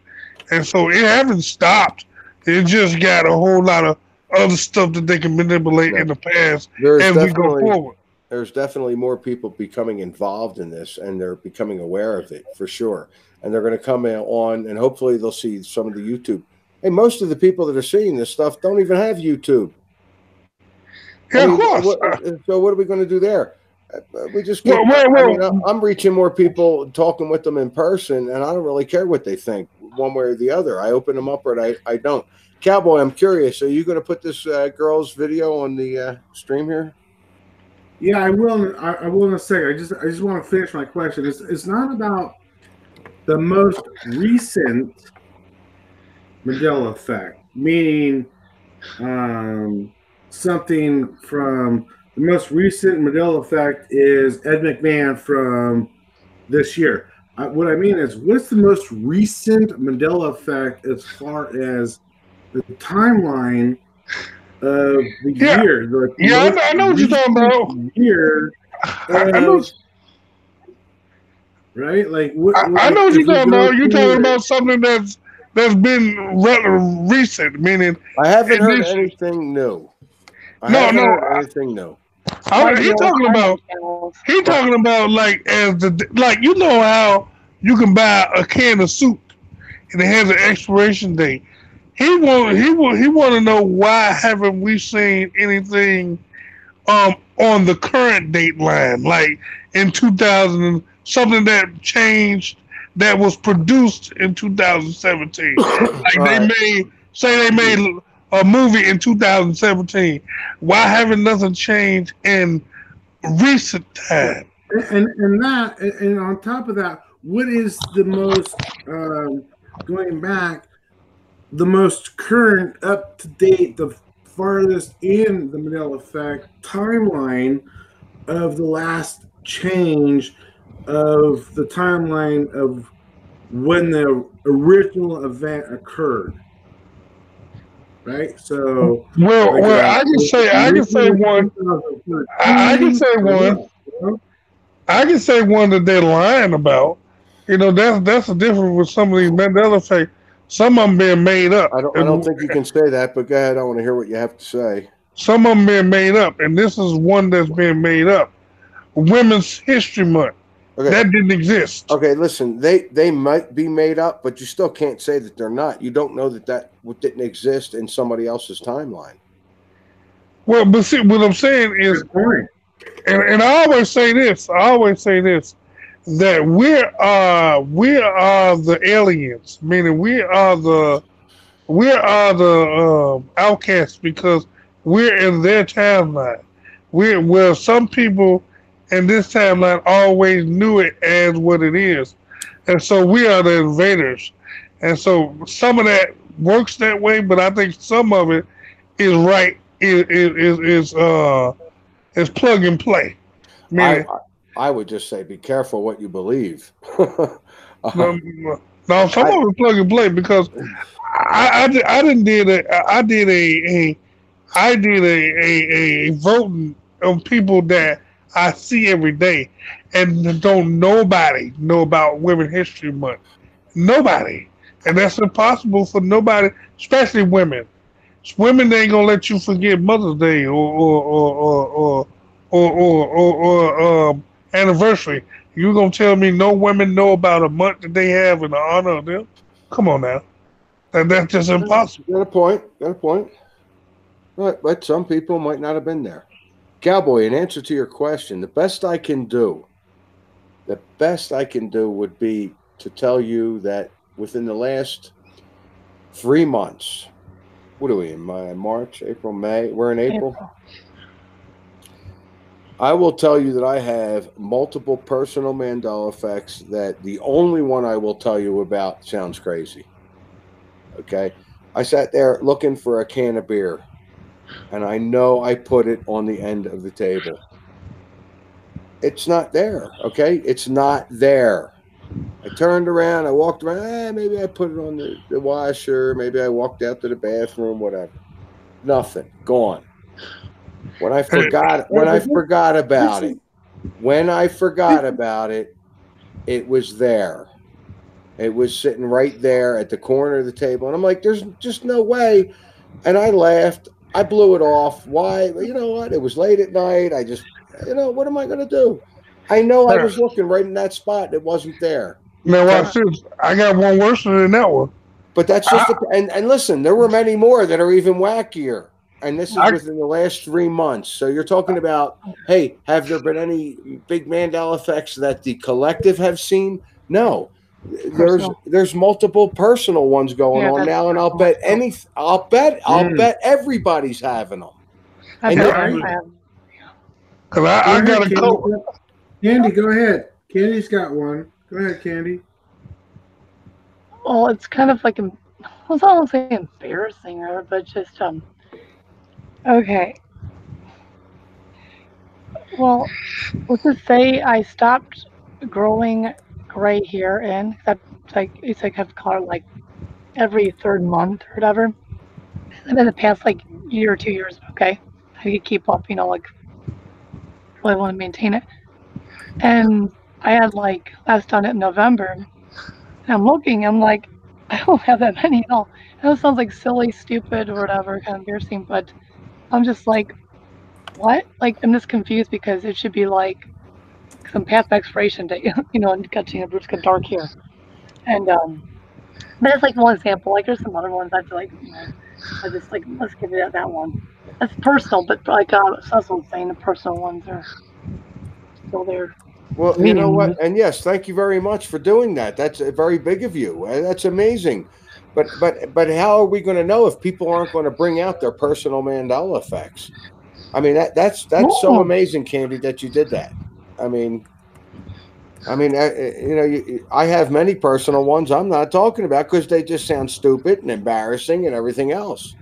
And so it hasn't stopped. It just got a whole lot of other stuff that they can manipulate in the past as we go forward.
There's definitely more people becoming involved in this, and they're becoming aware of it for sure. And they're going to come on, and hopefully they'll see some of the YouTube. Hey, most of the people that are seeing this stuff don't even have YouTube.
Yeah, of course.
So what are we going to do there? We just get, I'm reaching more people, talking with them in person, and I don't really care what they think one way or the other. I open them up or I don't. Cowboy, I'm curious. Are you going to put this girl's video on the stream here?
Yeah, I will. I will in a second. I just want to finish my question. It's not about the most recent Mandela effect, meaning something from the most recent Mandela effect is Ed McMahon from this year. What I mean is, what's the most recent Mandela effect as far as the timeline of the year?
I know what you're talking about.
Year,
I know.
Right? Like
I know what you're talking about. You're talking about something that's been recent, meaning
I haven't heard anything new. Anything new.
He's talking about like you know how you can buy a can of soup and it has an expiration date. He want to know why haven't we seen anything on the current date line, like in 2000, something that changed that was produced in 2017. Like they made a movie in 2017. Why haven't nothing changed in recent time?
And on top of that, what is the most going back, the most current, up to date, the farthest in the Mandela effect timeline of the last change of the timeline of when the original event occurred? Right. So
I can say one that they're lying about. You know, that's the difference with some of these Mandela effects. Some of them being made up.
I don't think you can say that, but go ahead. I want to hear what you have to say.
Some of them being made up, and this is one that's being made up. Women's History Month. Okay. That didn't exist.
Okay, listen, they might be made up, but you still can't say that they're not. You don't know that didn't exist in somebody else's timeline.
Well, but see, what I'm saying is, and I always say this, that we are the aliens, meaning we are the outcasts because we're in their timeline. Where some people in this timeline always knew it as what it is, and so we are the invaders. And so some of that works that way, but I think some of it is right. Is plug and play.
I I would just say be careful what you believe.
No, some of it plug and play because I did a voting on people that I see every day, and don't nobody know about Women's History Month. Nobody, and that's impossible for nobody, especially women. Women they ain't gonna let you forget Mother's Day or anniversary. You gonna tell me no women know about a month that they have in the honor of them? Come on now, that's just impossible.
Got a point. Got a point. But some people might not have been there. Cowboy, in answer to your question, the best I can do would be to tell you that within the last 3 months, what are we in? March, April, May? We're in April. I will tell you that I have multiple personal Mandela effects that the only one I will tell you about sounds crazy. Okay? I sat there looking for a can of beer, and I know I put it on the end of the table. It's not there, okay? It's not there. I turned around, I walked around, maybe I put it on the washer, maybe I walked out to the bathroom, whatever. Nothing. Gone. When I forgot about it, it was there. It was sitting right there at the corner of the table. And I'm like, there's just no way. And I laughed. I blew it off. Why? You know what? It was late at night. I just, what am I going to do? I know I was looking right in that spot and it wasn't there.
Now watch this. I got one worse than that one.
But that's just and listen, there were many more that are even wackier. And this is within the last 3 months. So you're talking about, hey, have there been any big Mandela effects that the collective have seen? No. There's multiple personal ones going on now, and I'll bet everybody's having them.
I
got a coat.
Candy, go ahead. Candy's got one. Go ahead, Candy.
Well, it's kind of like I was almost saying embarrassing, but just okay. Well, let's just say I stopped growing gray hair in. It's like have color like every 3rd month or whatever. And in the past year or 2 years, okay, I could keep up, really want to maintain it. And I had last done it in November. And I'm looking, I'm like, I don't have that many at all. I know it sounds like silly, stupid, or whatever, kind of embarrassing, but I'm just like, what? I'm just confused because it should be some past expiration date, and catching Bruce got dark hair. And but it's one example. There's some other ones I feel I just let's give it that one. That's personal, but that's what I'm saying. The personal ones are still there.
Well, you know what? And yes, thank you very much for doing that. That's very big of you. That's amazing. But how are we going to know if people aren't going to bring out their personal Mandela effects? I mean, that's so amazing, Candy, that you did that. I mean, I have many personal ones I'm not talking about because they just sound stupid and embarrassing and everything else.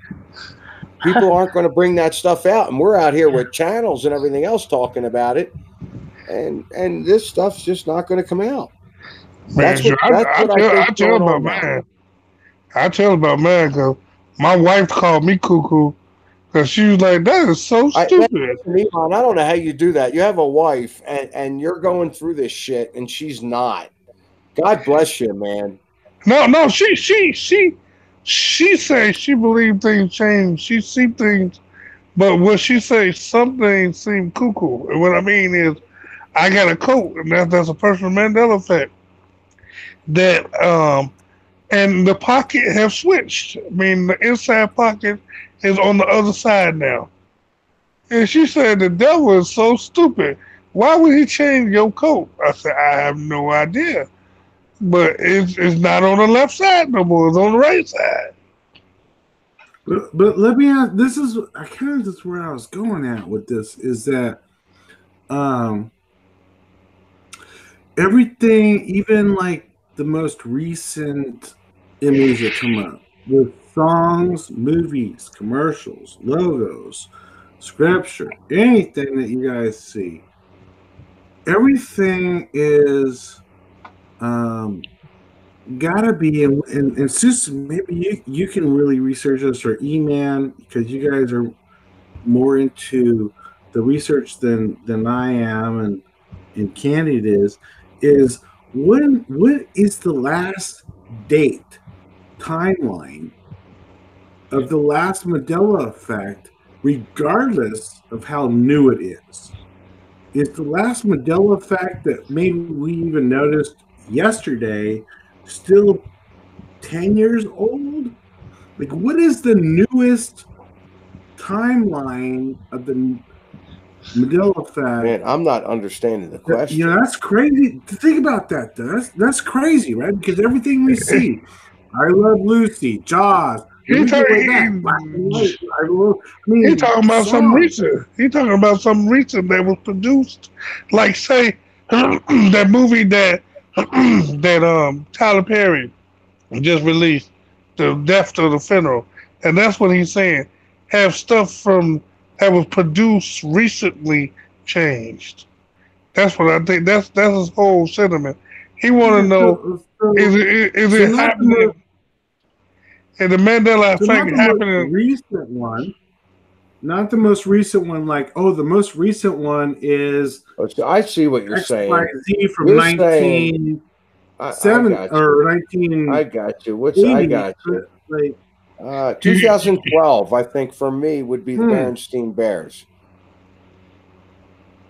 People aren't going to bring that stuff out, and we're out here with channels and everything else talking about it, and this stuff's just not going to come out.
Man, I tell about mine. I tell about mine because my wife called me cuckoo. Because she was like, that is so stupid.
I don't know how you do that. You have a wife and you're going through this shit and she's not. God bless you, man.
No, she says she believes things change. She see things, but what she says, some things seem cuckoo. And what I mean is, I got a coat, and that's a personal Mandela effect. That and the pocket have switched. I mean, the inside pocket is on the other side now. And she said, the devil is so stupid. Why would he change your coat? I said, I have no idea. But it's not on the left side no more. It's on the right side.
But let me ask, that's where I was going at with this, is that everything, even the most recent images that come up with songs, movies, commercials, logos, scripture, anything that you guys see, everything is gotta be, and Susan, maybe you can really research this, or E-Man, because you guys are more into the research than I am, and Candid is what is the last date timeline of the last Mandela effect, regardless of how new it is? Is the last Mandela effect that maybe we even noticed yesterday still 10 years old? Like, what is the newest timeline of the Mandela effect?
Man, I'm not understanding the question.
You know, that's crazy to think about that, though. That's crazy, right? Because everything we see, I Love Lucy, Jaws,
He
we go way
talking,
back, Black and White. I mean,
he talking about some
songs.
recent. He talking about some recent that was produced, like say that movie that that Tyler Perry just released, The Death of the Funeral, and that's what he's saying. Have stuff from that was produced recently changed. That's what I think. That's his whole sentiment. He want to know is it happening? Is the Mandela
So not
effect
the most
happening?
recent one. Not the most recent one, like, oh, the most recent one is
I see what you're saying.
XYZ from
You're
1970 or 19.
I got you. I got you.
Like,
2012, I think, for me, would be the Berenstain Bears.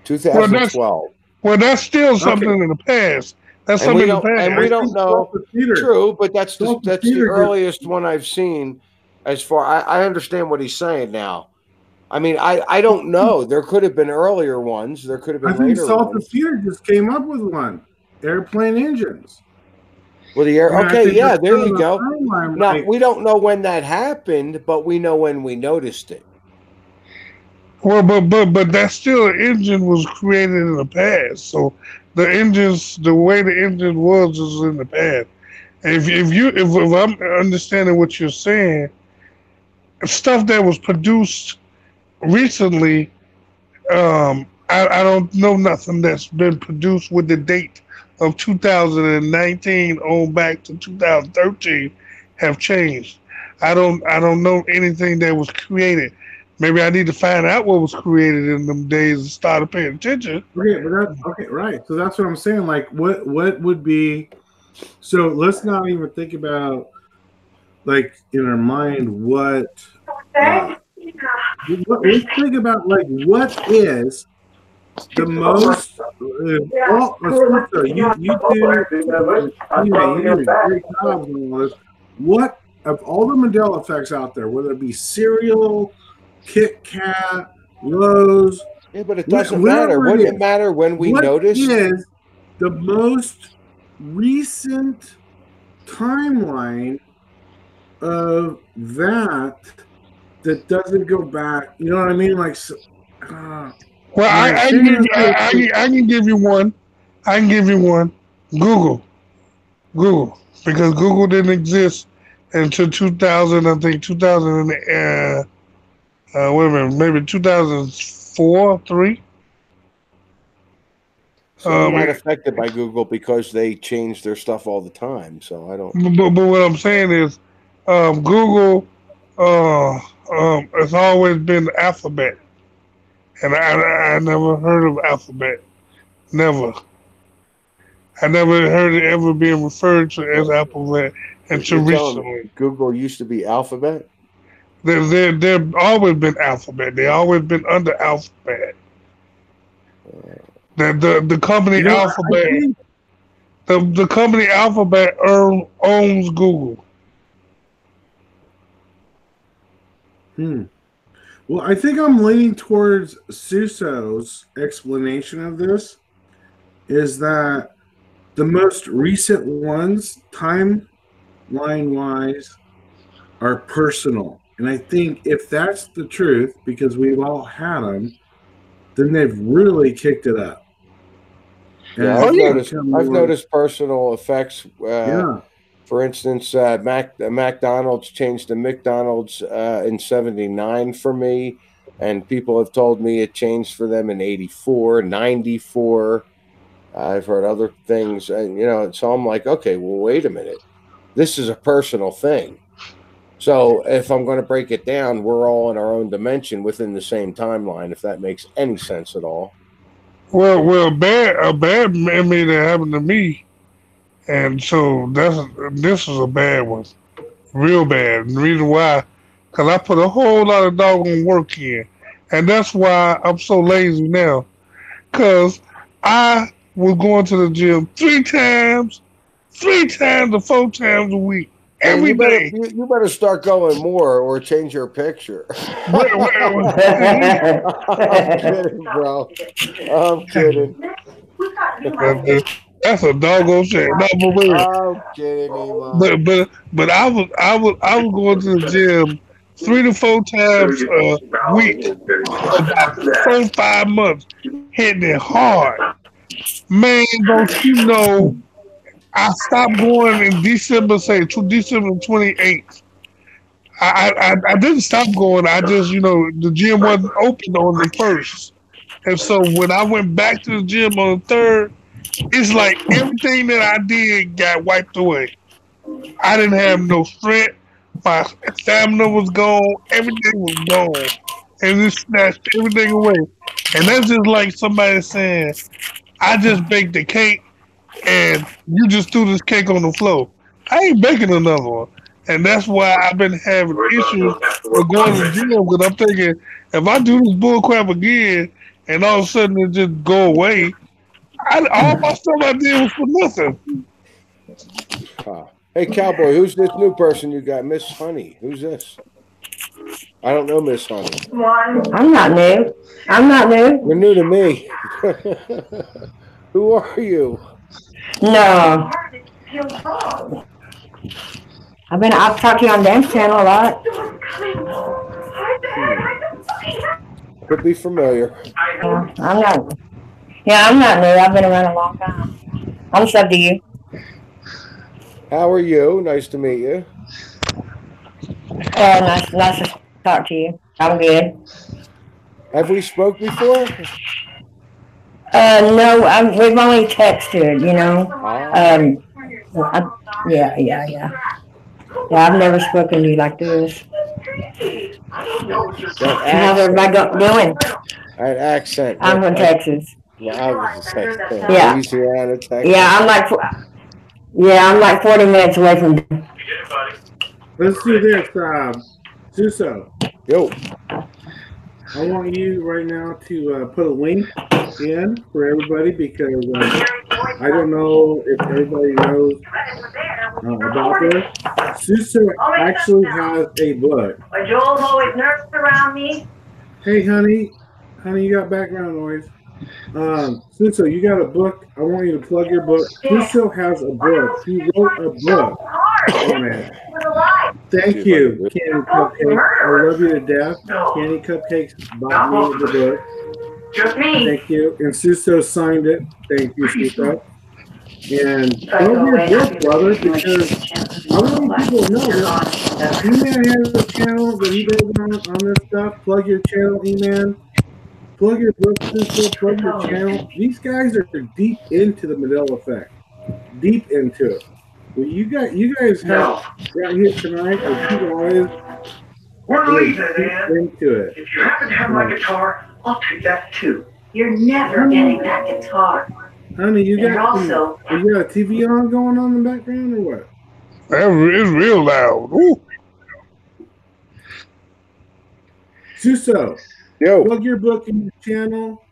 2012.
Well, that's still something in the past. That's something in the past.
And we don't know. True, but that's the earliest one I've seen. As far I understand what he's saying now. I mean, I don't know. There could have been earlier ones. There could have been later ones.
Salt and Theater just came up with one. Airplane engines.
Well, okay, yeah, there you go. Now, we don't know when that happened, but we know when we noticed it.
Well, but that still an engine was created in the past. So the way the engine was in the past. If I'm understanding what you're saying, stuff that was produced recently, I don't know nothing that's been produced with the date of 2019 on back to 2013 have changed. I don't know anything that was created. Maybe I need to find out what was created in them days and start paying attention.
Okay, right. So that's what I'm saying. Like, what would be? So let's not even think about, like, in our mind what. Let's think about, like, what is the most. You do great jobs on this. What of all the Mandela effects out there, whether it be cereal, Kit Kat, Lowe's.
Yeah, but it doesn't matter. Wouldn't it matter when we notice?
What is the most recent timeline of that doesn't go back? You know what I mean? Like,
well, I can give you one. I can give you one. Google, because Google didn't exist until 2000. I think 2000. Wait a minute, maybe 2004, 3.
So I'm not affected by Google because they change their stuff all the time. So I don't.
But what I'm saying is, Google has always been Alphabet, and I never heard of Alphabet. Never. I never heard it ever being referred to as Alphabet until recently.
Google used to be Alphabet?
They've always been Alphabet. They always been under Alphabet. The company Alphabet, the company Alphabet owns Google.
Well, I think I'm leaning towards Suso's explanation of this. Is that the most recent ones, timeline-wise, are personal. And I think if that's the truth, because we've all had them, then they've really kicked it up.
Yeah, I've noticed personal effects. For instance, McDonald's changed to McDonald's in '79 for me, and people have told me it changed for them in '84, '94. I've heard other things, and so I'm like, okay, well, wait a minute. This is a personal thing. So if I'm going to break it down, we're all in our own dimension within the same timeline, if that makes any sense at all.
Well, a bad memory that happened to me, and so this is a bad one, real bad. And the reason why, because I put a whole lot of doggone work in, and that's why I'm so lazy now. Because I was going to the gym 3 to 4 times a week. Every day.
You better start going more or change your picture.
Well,
I'm kidding, bro. I'm kidding.
That's a doggone shame. No, but wait.
I'm kidding, Iman.
But I was going to the gym 3 to 4 times a week for about 4-5 months, hitting it hard. Man, don't you know? I stopped going in December, say December 28th. I didn't stop going. I just, the gym wasn't open on the 1st. And so when I went back to the gym on the 3rd, it's like everything that I did got wiped away. I didn't have no strength. My stamina was gone. Everything was gone. And it snatched everything away. And that's just like somebody saying, I just baked the cake and you just threw this cake on the floor. I ain't baking another one. And that's why I've been having issues with going to the gym, because I'm thinking, if I do this bull crap again and all of a sudden it just go away, all my stuff I did was for nothing.
Hey, Cowboy, who's this new person you got? Miss Honey. Who's this? I don't know Miss Honey.
I'm not new.
You're new to me. Who are you?
No. I've talked to you on Dance Channel a lot.
Could be familiar.
Yeah, I'm not new. I've been around a long time. I'm sub to you.
How are you? Nice to meet you.
Nice to talk to you. I'm good.
Have we spoke before?
No, we've only texted, Yeah, I've never spoken to you like this. How's everybody doing?
That accent.
I'm from Texas.
I was Texas.
Yeah.
Louisiana, Texas.
Yeah, I'm like 40 minutes away from.
Let's do this, Suso.
Yo.
I want you right now to put a link in for everybody, because I don't know if everybody knows about this. Suso actually has a book.
Joel's always nervous around me.
Hey, honey, you got background noise. Suso, you got a book. I want you to plug your book. Suso has a book. He wrote a book on it. Thank you, Candy Cupcakes. I love you to death. Candy Cupcakes bought me the book.
Just me.
Thank you. And Suso signed it. Thank you, Suso. And plug your book, brother, because I want people to know that E-Man has a channel that he goes on this stuff. Plug your channel, E-Man. Plug your book, Suso. Plug your channel. These guys are deep into the Mandela effect. Deep into it. Well, you guys have got here tonight, or you guys
We're leaving, man.
into it.
If you happen to have my guitar, I'll take that too. You're never getting that guitar.
Honey, you got a TV on going on in the background, or what?
It's real loud. Ooh.
Suso,
yo,
plug your book in your channel.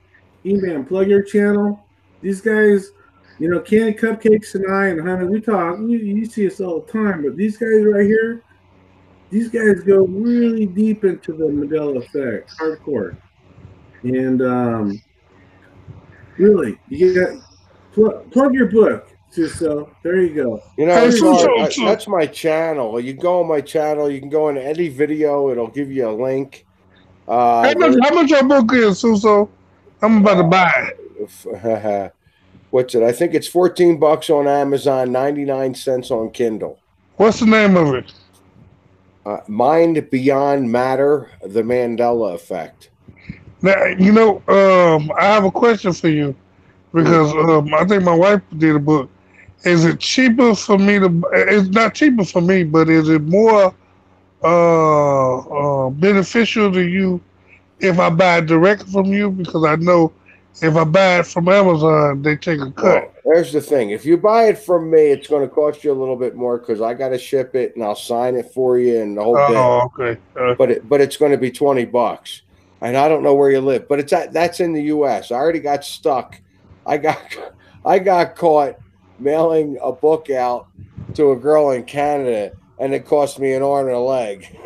E-Man, plug your channel. These guys, Candy Cupcakes and I and Honey, we talk. You see us all the time, but these guys right here, these guys go really deep into the Mandela effect, hardcore. And really, you got plug your book, Suso. There you go.
That's my channel. You go on my channel. You can go into any video. It'll give you a link.
How much your book is, Suso? I'm about to buy
it. What's it? I think it's $14 on Amazon, 99 cents on Kindle.
What's the name of it?
Mind Beyond Matter: The Mandela Effect.
Now, I have a question for you. because I think my wife did a book. Is it cheaper for me to? It's not cheaper for me, but is it more beneficial to you if I buy it direct from you? Because I know if I buy it from Amazon, they take a cut.
Well, there's the thing. If you buy it from me, it's going to cost you a little bit more because I got to ship it and I'll sign it for you and the whole bit.
Oh, okay.
But it's going to be $20, and I don't know where you live, but that's in the U.S. I already got stuck. I got caught mailing a book out to a girl in Canada, and it cost me an arm and a leg.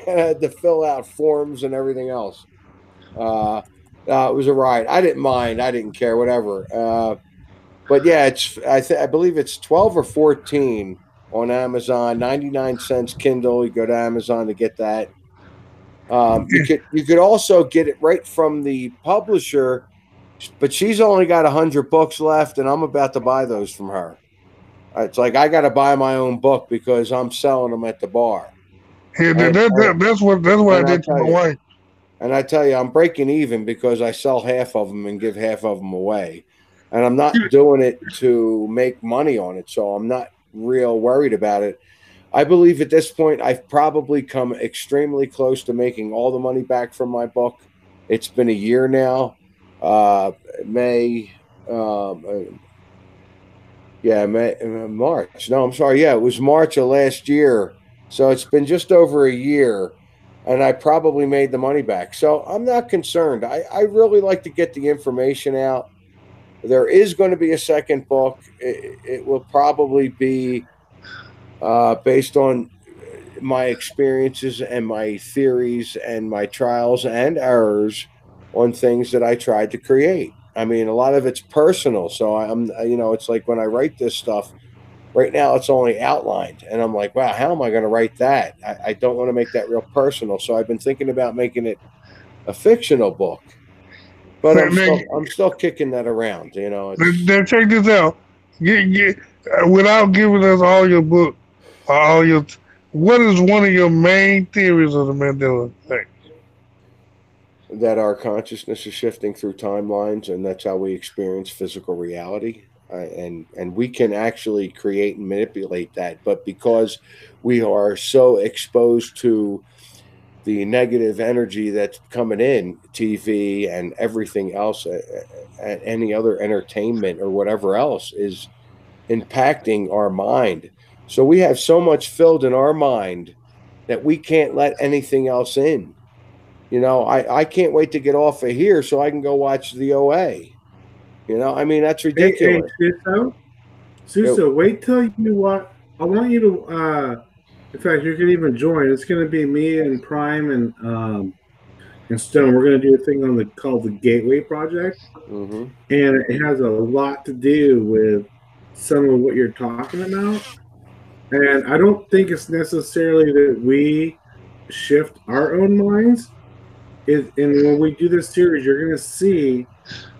And I had to fill out forms and everything else. It was a ride. I didn't mind. I didn't care. Whatever. But yeah, I believe it's 12 or 14 on Amazon. 99 cents Kindle. You go to Amazon to get that. You could also get it right from the publisher, but she's only got 100 books left, and I'm about to buy those from her. It's like I got to buy my own book because I'm selling them at the bar.
Yeah, that's what I did to my wife.
And I tell you, I'm breaking even because I sell half of them and give half of them away. And I'm not doing it to make money on it, so I'm not real worried about it. I believe at this point I've probably come extremely close to making all the money back from my book. It's been a year now. March. No, I'm sorry. Yeah, it was March of last year. So it's been just over a year. And I probably made the money back. So I'm not concerned. I really like to get the information out. There is going to be a second book. It will probably be based on my experiences and my theories and my trials and errors on things that I tried to create. I mean, a lot of it's personal. So it's like when I write this stuff, right now it's only outlined, and I'm like, wow, how am I going to write that? I don't want to make that real personal. So I've been thinking about making it a fictional book, but I'm still kicking that around.
Then check this out. Without giving us all your book, what is one of your main theories of the Mandela effect?
That our consciousness is shifting through timelines, and that's how we experience physical reality. And we can actually create and manipulate that, but because we are so exposed to the negative energy that's coming in, TV and everything else, and any other entertainment or whatever else is impacting our mind. So we have so much filled in our mind that we can't let anything else in. I can't wait to get off of here so I can go watch the OA. I mean, that's ridiculous.
Hey, Suso, wait till you watch. I want you to, in fact, you can even join. It's going to be me and Prime and Stone. We're going to do a thing called the Gateway Project.
Mm-hmm.
And it has a lot to do with some of what you're talking about. And I don't think it's necessarily that we shift our own minds. And when we do this series, you're going to see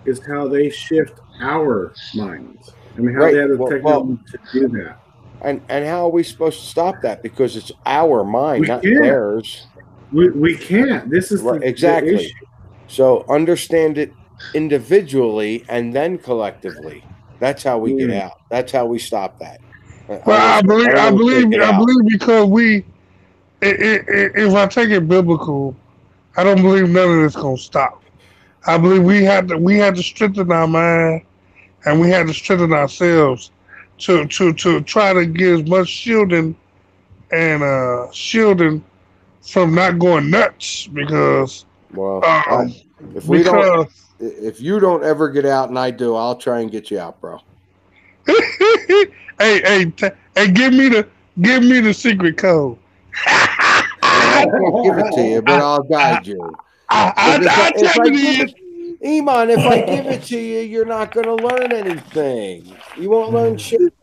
is how they shift our minds and how they have the technology to do that.
And how are we supposed to stop that? Because it's our mind, not theirs.
We can't. This is
exactly.
the issue.
So understand it individually and then collectively. That's how we get out. That's how we stop that.
Well, I believe because if I take it biblical, I don't believe none of this gonna stop. I believe we had to strengthen our mind, and we had to strengthen ourselves to try to get as much shielding from not going nuts. Because
if you don't ever get out and I do, I'll try and get you out, bro.
hey, give me the secret code.
I can't give it to you, but I'll guide you. Iman, if I give it to you, you're not going to learn anything. You won't learn shit.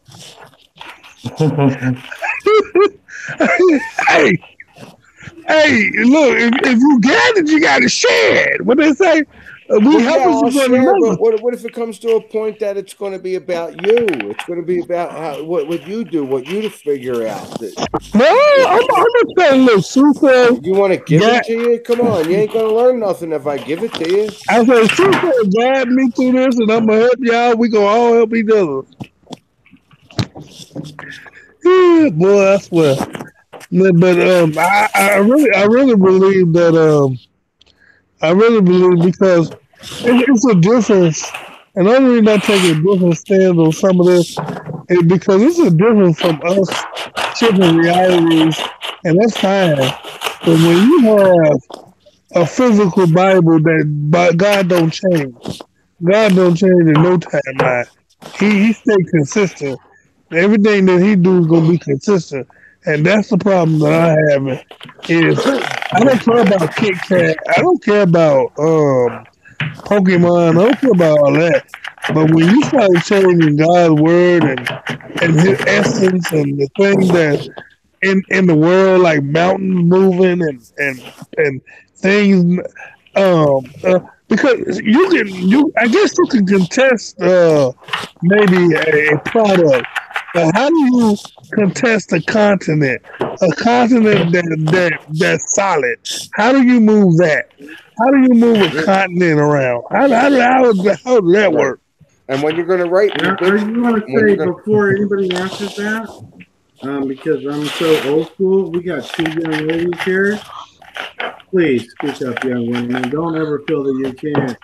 Hey, look, if you get it, you got to share it. What they say? We
Well,
help
yeah,
us
I'll
to
share,
remember.
but what if it comes to a point that it's going to be about you? It's going to be about what you do, what you to figure out.
No, I'm gonna tell you, Suso.
You want to give
Yeah,
it to you? Come on, you ain't going to learn nothing if I give it to you.
I said, Suso, guide me through this, and I'm gonna help y'all. We gonna all help each other. Yeah, boy, I swear. But I really believe that I really believe because it's a difference, and the only reason I take a different stand on some of this is because it's a difference from us shifting realities, and that's fine. But when you have a physical Bible that God don't change, God don't change in no timeline. He stay consistent. Everything that he do is gonna be consistent, and that's the problem that I have. Is I don't care about Kit Kat. I don't care about Pokemon. I don't care about all that. But when you start changing God's word and His essence and the things that in the world, like mountains moving and things, because I guess you can contest maybe a product. But how do you contest a continent? A continent that's solid. How do you move that? How do you move a continent around? How does that work?
And when you're going to write,
Now, are you going to say before anybody answers that? Because I'm so old school. We got two young ladies here. Please speak up, young women. Don't ever feel that you can't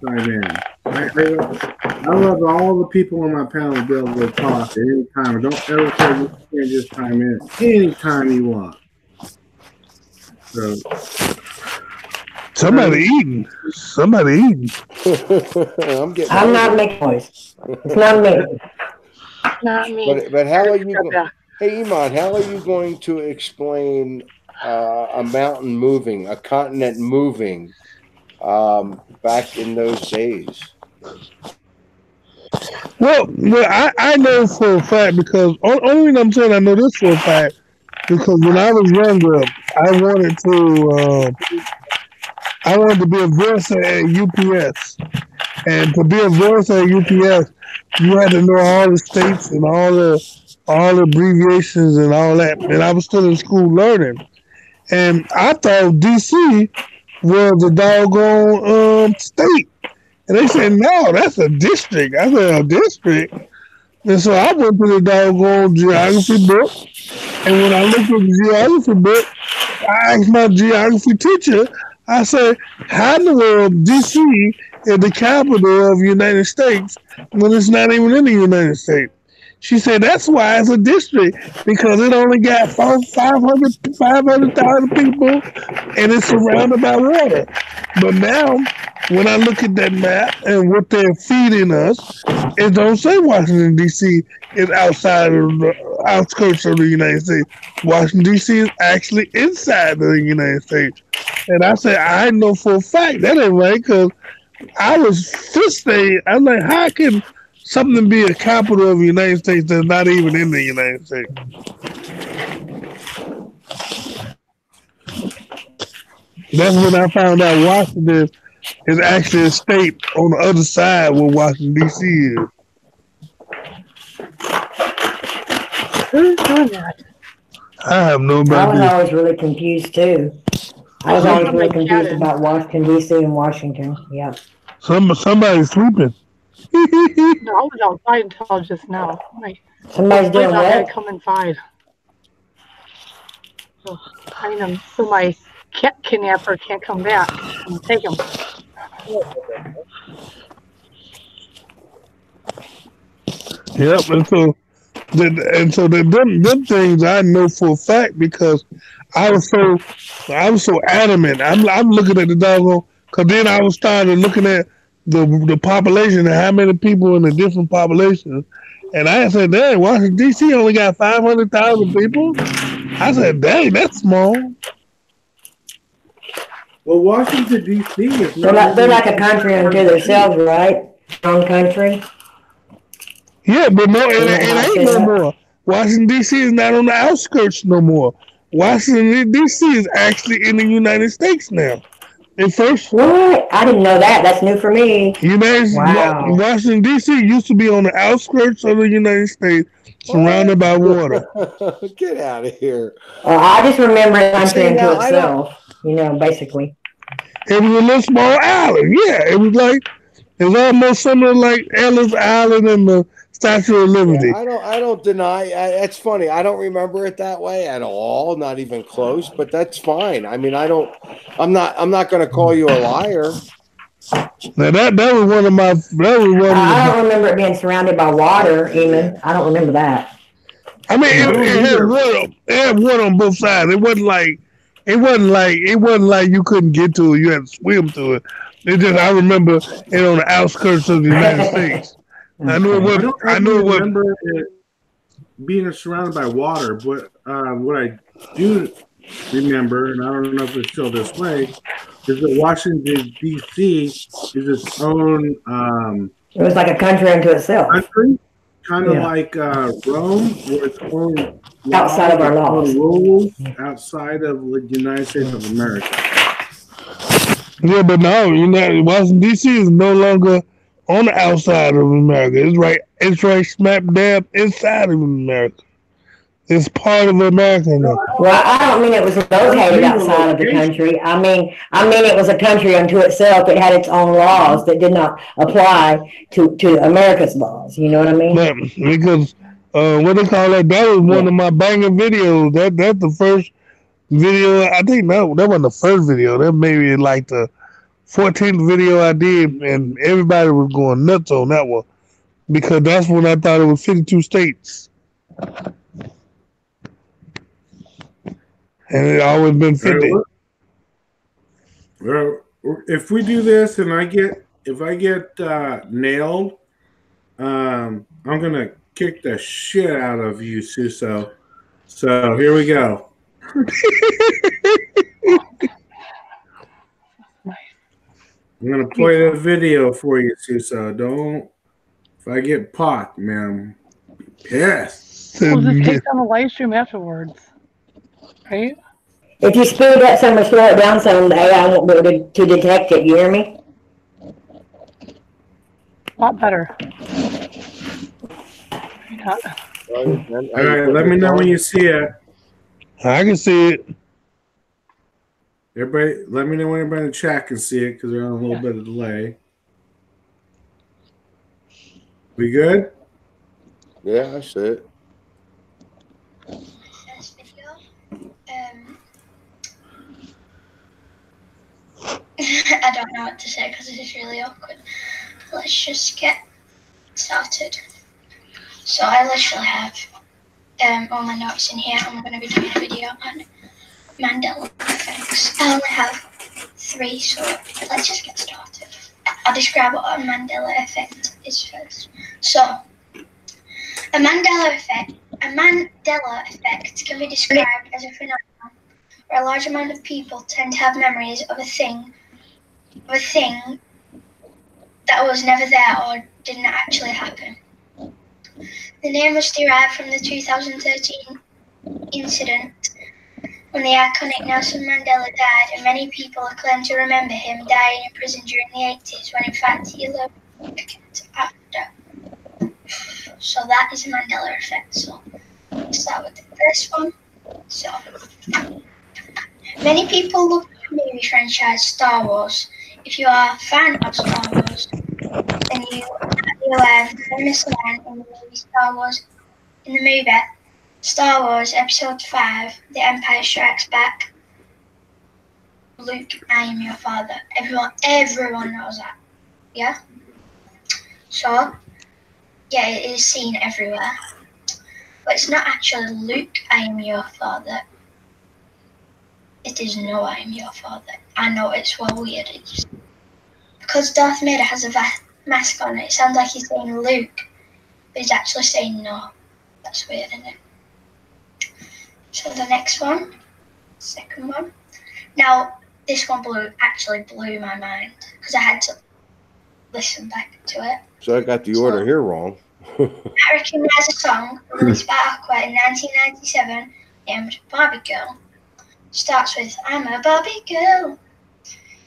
chime in. I love all the people on my panel to be able to talk at any time. Don't ever feel you can't just chime in anytime you want. So,
somebody eating.
I'm not making noise. It's not me.
Not me.
But how are you? Hey, Iman, how are you going to explain a mountain moving, a continent moving back in those days?
Well, I know for a fact because only reason I'm saying I know this for a fact because when I was younger, I wanted to be a voicer at UPS, and to be a voicer at UPS, you had to know all the states and all the abbreviations and all that. And I was still in school learning, and I thought DC was a doggone state. And they said, no, that's a district. I said, a district? And so I went to the doggone geography book. And when I looked at the geography book, I asked my geography teacher, I said, how in the world DC is the capital of the United States when it's not even in the United States? She said, that's why it's a district, because it only got 500,000 people, and it's surrounded by water. But now, when I look at that map and what they're feeding us, it don't say Washington, D.C. is outside of the outskirts of the United States. Washington, D.C. is actually inside of the United States. And I said, I know for a fact that ain't right, because I was fisting. I was like, how can something be a capital of the United States that's not even in the United States? That's when I found out Washington is actually a state on the other side where Washington, D.C. is.
Who's doing that?
I have no
I was
idea.
always really confused too. I was always really confused about Washington, D.C. and Washington. Yeah.
Somebody's sleeping.
No, I was outside until just now.
Somebody's doing
I had
what?
to come inside. So my cat kidnapper can't come back and take him.
Yep, and so them things I know for a fact because I was so adamant. I'm looking at the doggone, because then I was starting looking at the population and how many people in the different populations, and I said, dang, Washington D.C. only got 500,000 people. I said, dang, that's small.
well, Washington D.C. is
They're like a country unto themselves, right? Own country.
Yeah, but no, it ain't no more. Washington D.C. is not on the outskirts no more. Washington D.C. is actually in the United States now. At first,
What? I didn't know that. That's new for me. Wow.
Washington D.C. used to be on the outskirts of the United States, surrounded by water.
Get out of here.
I just remember it country into itself. You know, basically.
It was a little small island. Yeah, it was almost similar like Ellis Island and the Statue of Liberty.
Yeah, I don't deny. It's funny. I don't remember it that way at all. Not even close. But that's fine. I mean, I'm not going to call you a liar.
Now that was one of my.
I don't remember it being surrounded by water. Even I don't remember that.
I mean, it had water on both sides. It wasn't like you couldn't get to it. You had to swim to it. I remember it on the outskirts of the United States. I knew it was.
Remember it being surrounded by water, but what I do remember, and I don't know if it's still this way, is that Washington D.C. is its own.
It was like a country unto itself.
Kind of like Rome, where it's own
outside of our laws,
rules outside of the United States of America.
Yeah, but now Washington D.C. is no longer on the outside of America. It's right smack dab inside of America. It's part of America now.
Well, I don't mean it was located outside of the country. I mean it was a country unto itself. It had its own laws that did not apply to America's laws. You know what I mean?
Yeah, because what they call that? That was one of my banger videos. That's the first video. I think that wasn't the first video. That maybe like the 14th video I did, and everybody was going nuts on that one because that's when I thought it was 52 states. And it always been 50.
Well, if we do this and if I get nailed, I'm gonna kick the shit out of you, Suso. So here we go. I'm gonna play the video for you, Suso. If I get popped, man, I'm pissed.
We'll just take down the live stream afterwards. Right?
If you speed it up some or slow it down some, the AI won't be able to detect it. You hear me?
A lot better.
All right, let me know when you see it.
I can see it.
Everybody, let me know when everybody in the chat can see it because they're on a little bit of delay. We good?
Yeah, I see it.
I don't know what to say because this is really awkward. Let's just get started. So I literally have all my notes in here. I'm going to be doing a video on Mandela effects. I only have 3, so let's just get started. I'll describe what a Mandela effect is first. So, a Mandela effect can be described as a phenomenon where a large amount of people tend to have memories of a thing that was never there or didn't actually happen. The name was derived from the 2013 incident when the iconic Nelson Mandela died, and many people are claimed to remember him dying in prison during the 80s, when in fact he lived after. So that is a Mandela effect. So let's start with the first one. So many people love the movie franchise Star Wars. If you are a fan of Star Wars, then you are aware of the famous line in the movie Star Wars Episode 5, The Empire Strikes Back. Luke, I am your father. Everyone knows that. Yeah? So, yeah, it is seen everywhere. But it's not actually Luke, I am your father. It is no, I am your father. I know it's well weird. Because Darth Vader has a mask on, it sounds like he's saying Luke, but he's actually saying no. That's weird, isn't it? So the next one, second one. Now, this one actually blew my mind because I had to listen back to it.
So I got the order here wrong.
I recognize a song released by Aqua in 1997 named Barbie Girl. Starts with, I'm a Barbie girl.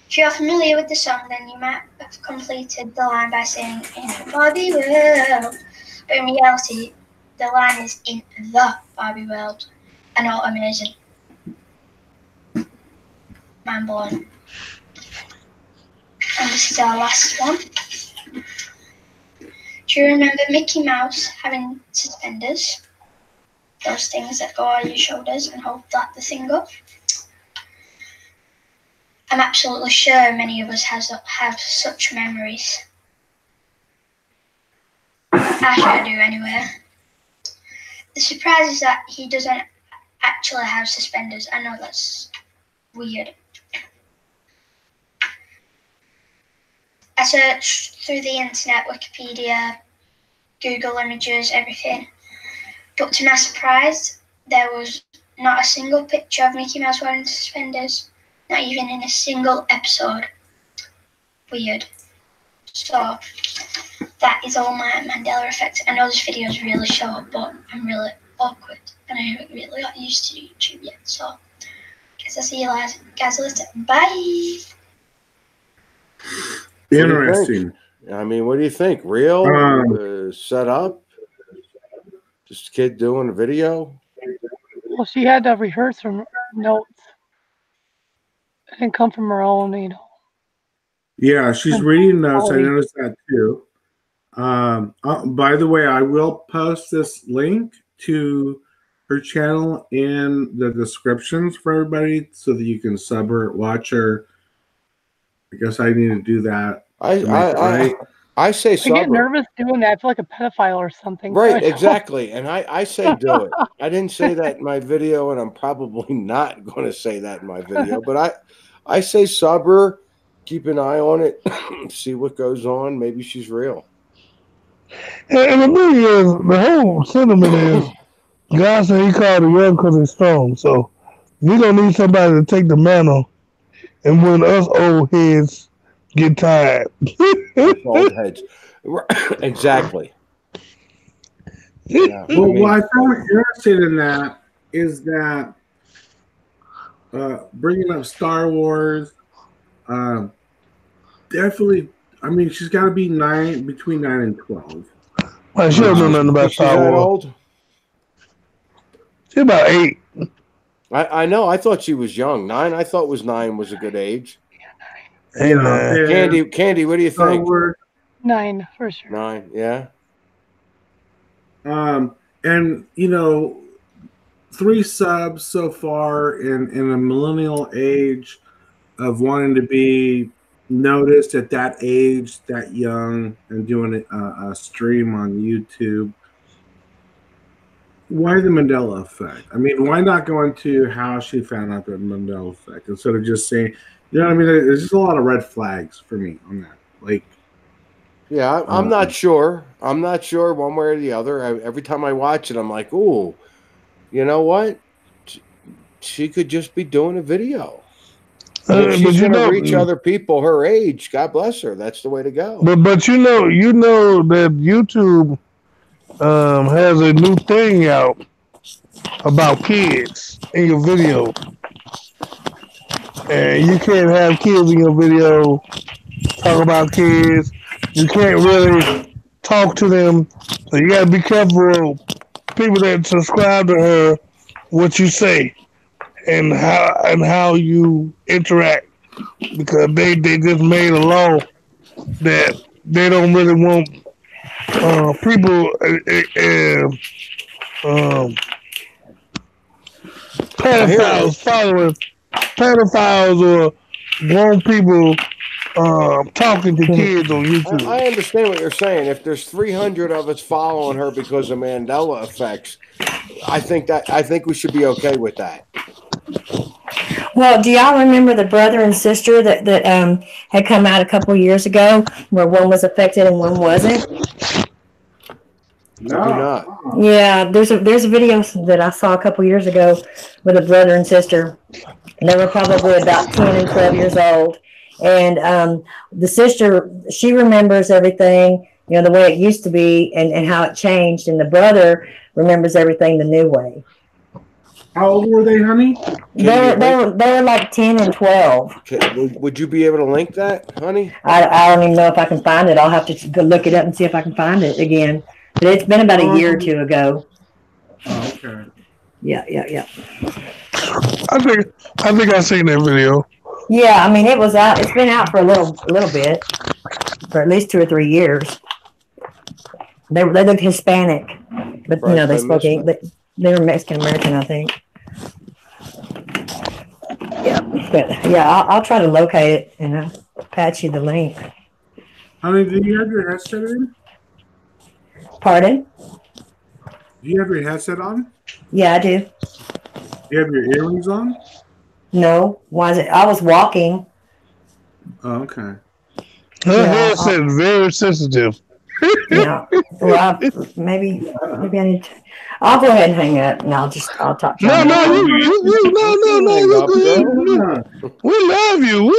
If you're familiar with the song, then you might have completed the line by saying in a Barbie world. But in reality, the line is in the Barbie world. I know, amazing. Mind blowing. And this is our last one. Do you remember Mickey Mouse having suspenders? Those things that go on your shoulders and hold that the thing up. I'm absolutely sure many of us have such memories. I sure do anyway. The surprise is that he doesn't actually have suspenders. I know that's weird. I searched through the internet, Wikipedia, Google Images, everything. But to my surprise, there was not a single picture of Mickey Mouse wearing suspenders. Not even in a single episode. Weird. So, that is all my Mandela effects. I know this video is really short, but I'm really awkward. And I haven't really got used to YouTube yet. So, guess I'll see you guys later. Bye!
Interesting.
I mean, what do you think? Real? Set up? Just a kid doing a video?
Well, she had to rehearse her notes. It didn't come from her own, you know.
Yeah, she's reading notes. I noticed that too. By the way, I will post this link to her channel in the descriptions for everybody so that you can sub her, watch her. I guess I need to do that.
I say sub her.
I get nervous doing that. I feel like a pedophile or something.
Right, exactly. And I say do it. I didn't say that in my video, and I'm probably not going to say that in my video. But I say sub her, keep an eye on it, see what goes on. Maybe she's real.
And the thing is, the whole sentiment is, God said he called the young because he's strong. So we don't need somebody to take the mantle. And when us old heads get tired.
Old heads. Exactly.
Yeah. Well, what I found interesting in that is that bringing up Star Wars, definitely. I mean, she's got to be between 9 and 12.
Well, she don't know nothing about Star Wars.
Old?
She's about 8.
I know. I thought she was young. 9. I thought 9 was a good age.
Hey,
Candy, what do you think?
9 for sure.
9, yeah.
And you know, 3 subs so far in a millennial age of wanting to be noticed at that age, that young, and doing a stream on YouTube. Why the Mandela effect? I mean, why not go into how she found out the Mandela effect instead of just saying, you know what I mean? There's just a lot of red flags for me on that. Like,
yeah, I'm not sure. I'm not sure one way or the other. Every time I watch it, I'm like, ooh, you know what? She could just be doing a video. If she's going to reach other people her age, God bless her. That's the way to go.
But you know that YouTube has a new thing out about kids in your video. And you can't have kids in your video talk about kids. You can't really talk to them. So you gotta be careful of people that subscribe to her, what you say and how you interact. Because they just made a law that they don't really want people pedophiles or grown people talking to kids on YouTube.
I understand what you're saying. If there's 300 of us following her because of Mandela effects, I think we should be okay with that.
Well, do y'all remember the brother and sister that had come out a couple years ago, where one was affected and one wasn't?
No.
Yeah, there's a video that I saw a couple years ago with a brother and sister. And they were probably about 10 and 12 years old. And the sister, she remembers everything, you know, the way it used to be and how it changed. And the brother remembers everything the new way.
How old were they, honey?
They were like 10 and 12.
Would you be able to link that, honey?
I don't even know if I can find it. I'll have to go look it up and see if I can find it again. But it's been about a year or two ago.
Oh, okay.
Yeah.
I think I've seen that video.
Yeah, I mean it was out. It's been out for a little bit, for at least 2 or 3 years. They looked Hispanic, but you know they spoke English. They were Mexican American, I think. Yeah, but yeah, I'll try to locate it and I'll patch you the link.
Honey, do you have your headset in?
Pardon?
Do you have your headset on?
Yeah, I do.
Do you have your earrings on?
No, why is it? I was walking.
Oh, okay.
Her headset is very sensitive.
Yeah. Well, maybe I need to. I'll go ahead and hang up, and I'll talk to you.
No. We love you.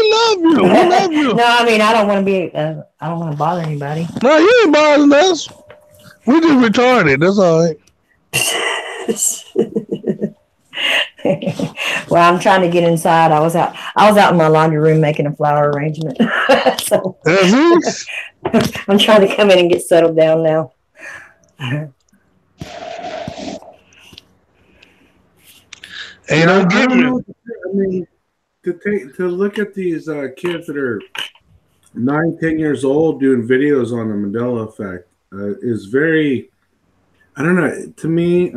No, I mean I don't want to be. I don't want to bother anybody.
No, you ain't bothering us. We just retarded. That's all right.
Well, I'm trying to get inside. I was out in my laundry room making a flower arrangement. So I'm trying to come in and get settled down now.
Hey, don't get me. I mean, to look at these kids that are 9, 10 years old doing videos on the Mandela effect is very. I don't know. To me,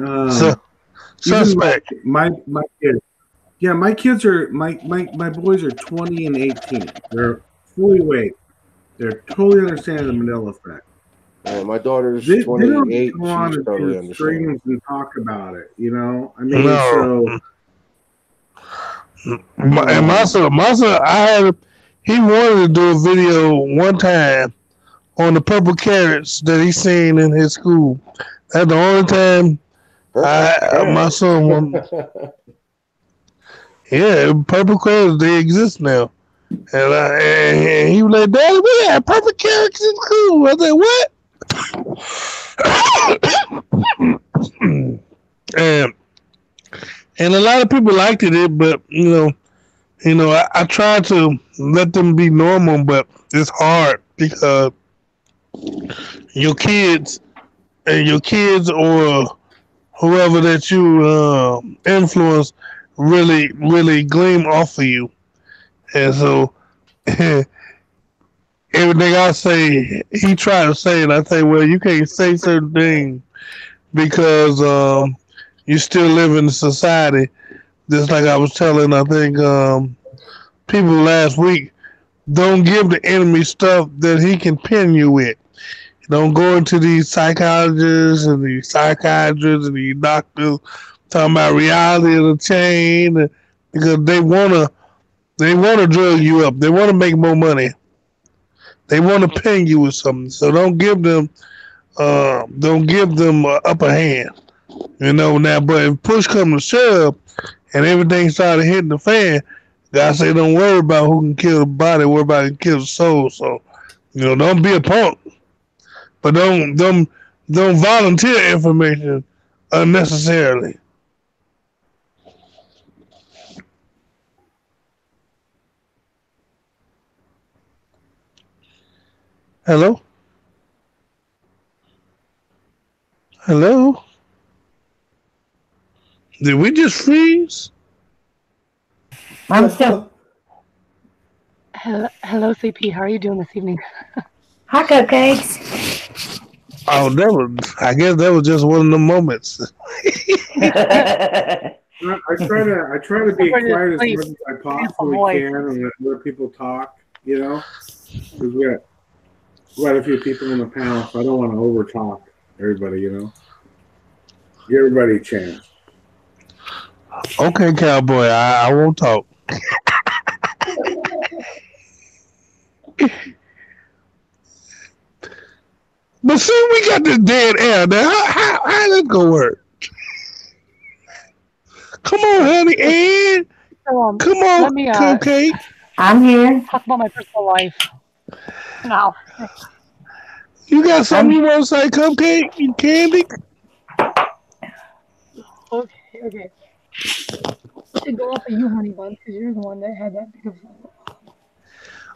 suspect.
My kids. Yeah, my kids are my boys are 20 and 18. They're fully awake. They're totally understanding the Mandela effect.
Yeah, my daughter's 28.
They don't go on
She's totally
and streams and talk about it. You know, I mean,
And my son, he wanted to do a video one time on the purple carrots that he seen in his school. That's the only time my son wanted. Yeah, purple carrots, they exist now. And he was like, Daddy, we had purple carrots in school. I said, what? And a lot of people liked it, but I try to let them be normal, but it's hard because your kids or whoever that you influence really gleam off of you. And so everything I say, he tried to say it. I say, well, you can't say certain things because you still live in society. Just like I was telling, I think, people last week, don't give the enemy stuff that he can pin you with. Don't go into these psychologists and these psychiatrists and these doctors talking about reality of the chain because they wanna drug you up. They wanna make more money. They wanna pin you with something. So don't give them an upper hand. Now, but if push comes to shove and everything started hitting the fan, God say don't worry about who can kill the body, worry about who can kill the soul. So, don't be a punk. But don't volunteer information unnecessarily. Hello? Hello? Did we just freeze?
I'm still.
Hello, CP. How are you doing this evening?
Hi, Cupcakes.
Oh, I guess that was just one of the moments.
I try to be quiet as much as I possibly can and let people talk. Because we got quite a few people in the panel, so I don't want to over talk everybody. Give everybody a chance.
Okay, cowboy, I won't talk. But see, we got this dead air now. How that gonna work? Come on, honey, Ann. Come on,
let me,
Cupcake.
I'm here.
Talk about my personal life. No.
You got something you want to say, Cupcake? You Candy?
Okay. You should go off of you, honey bun, because you're the one that had that big of.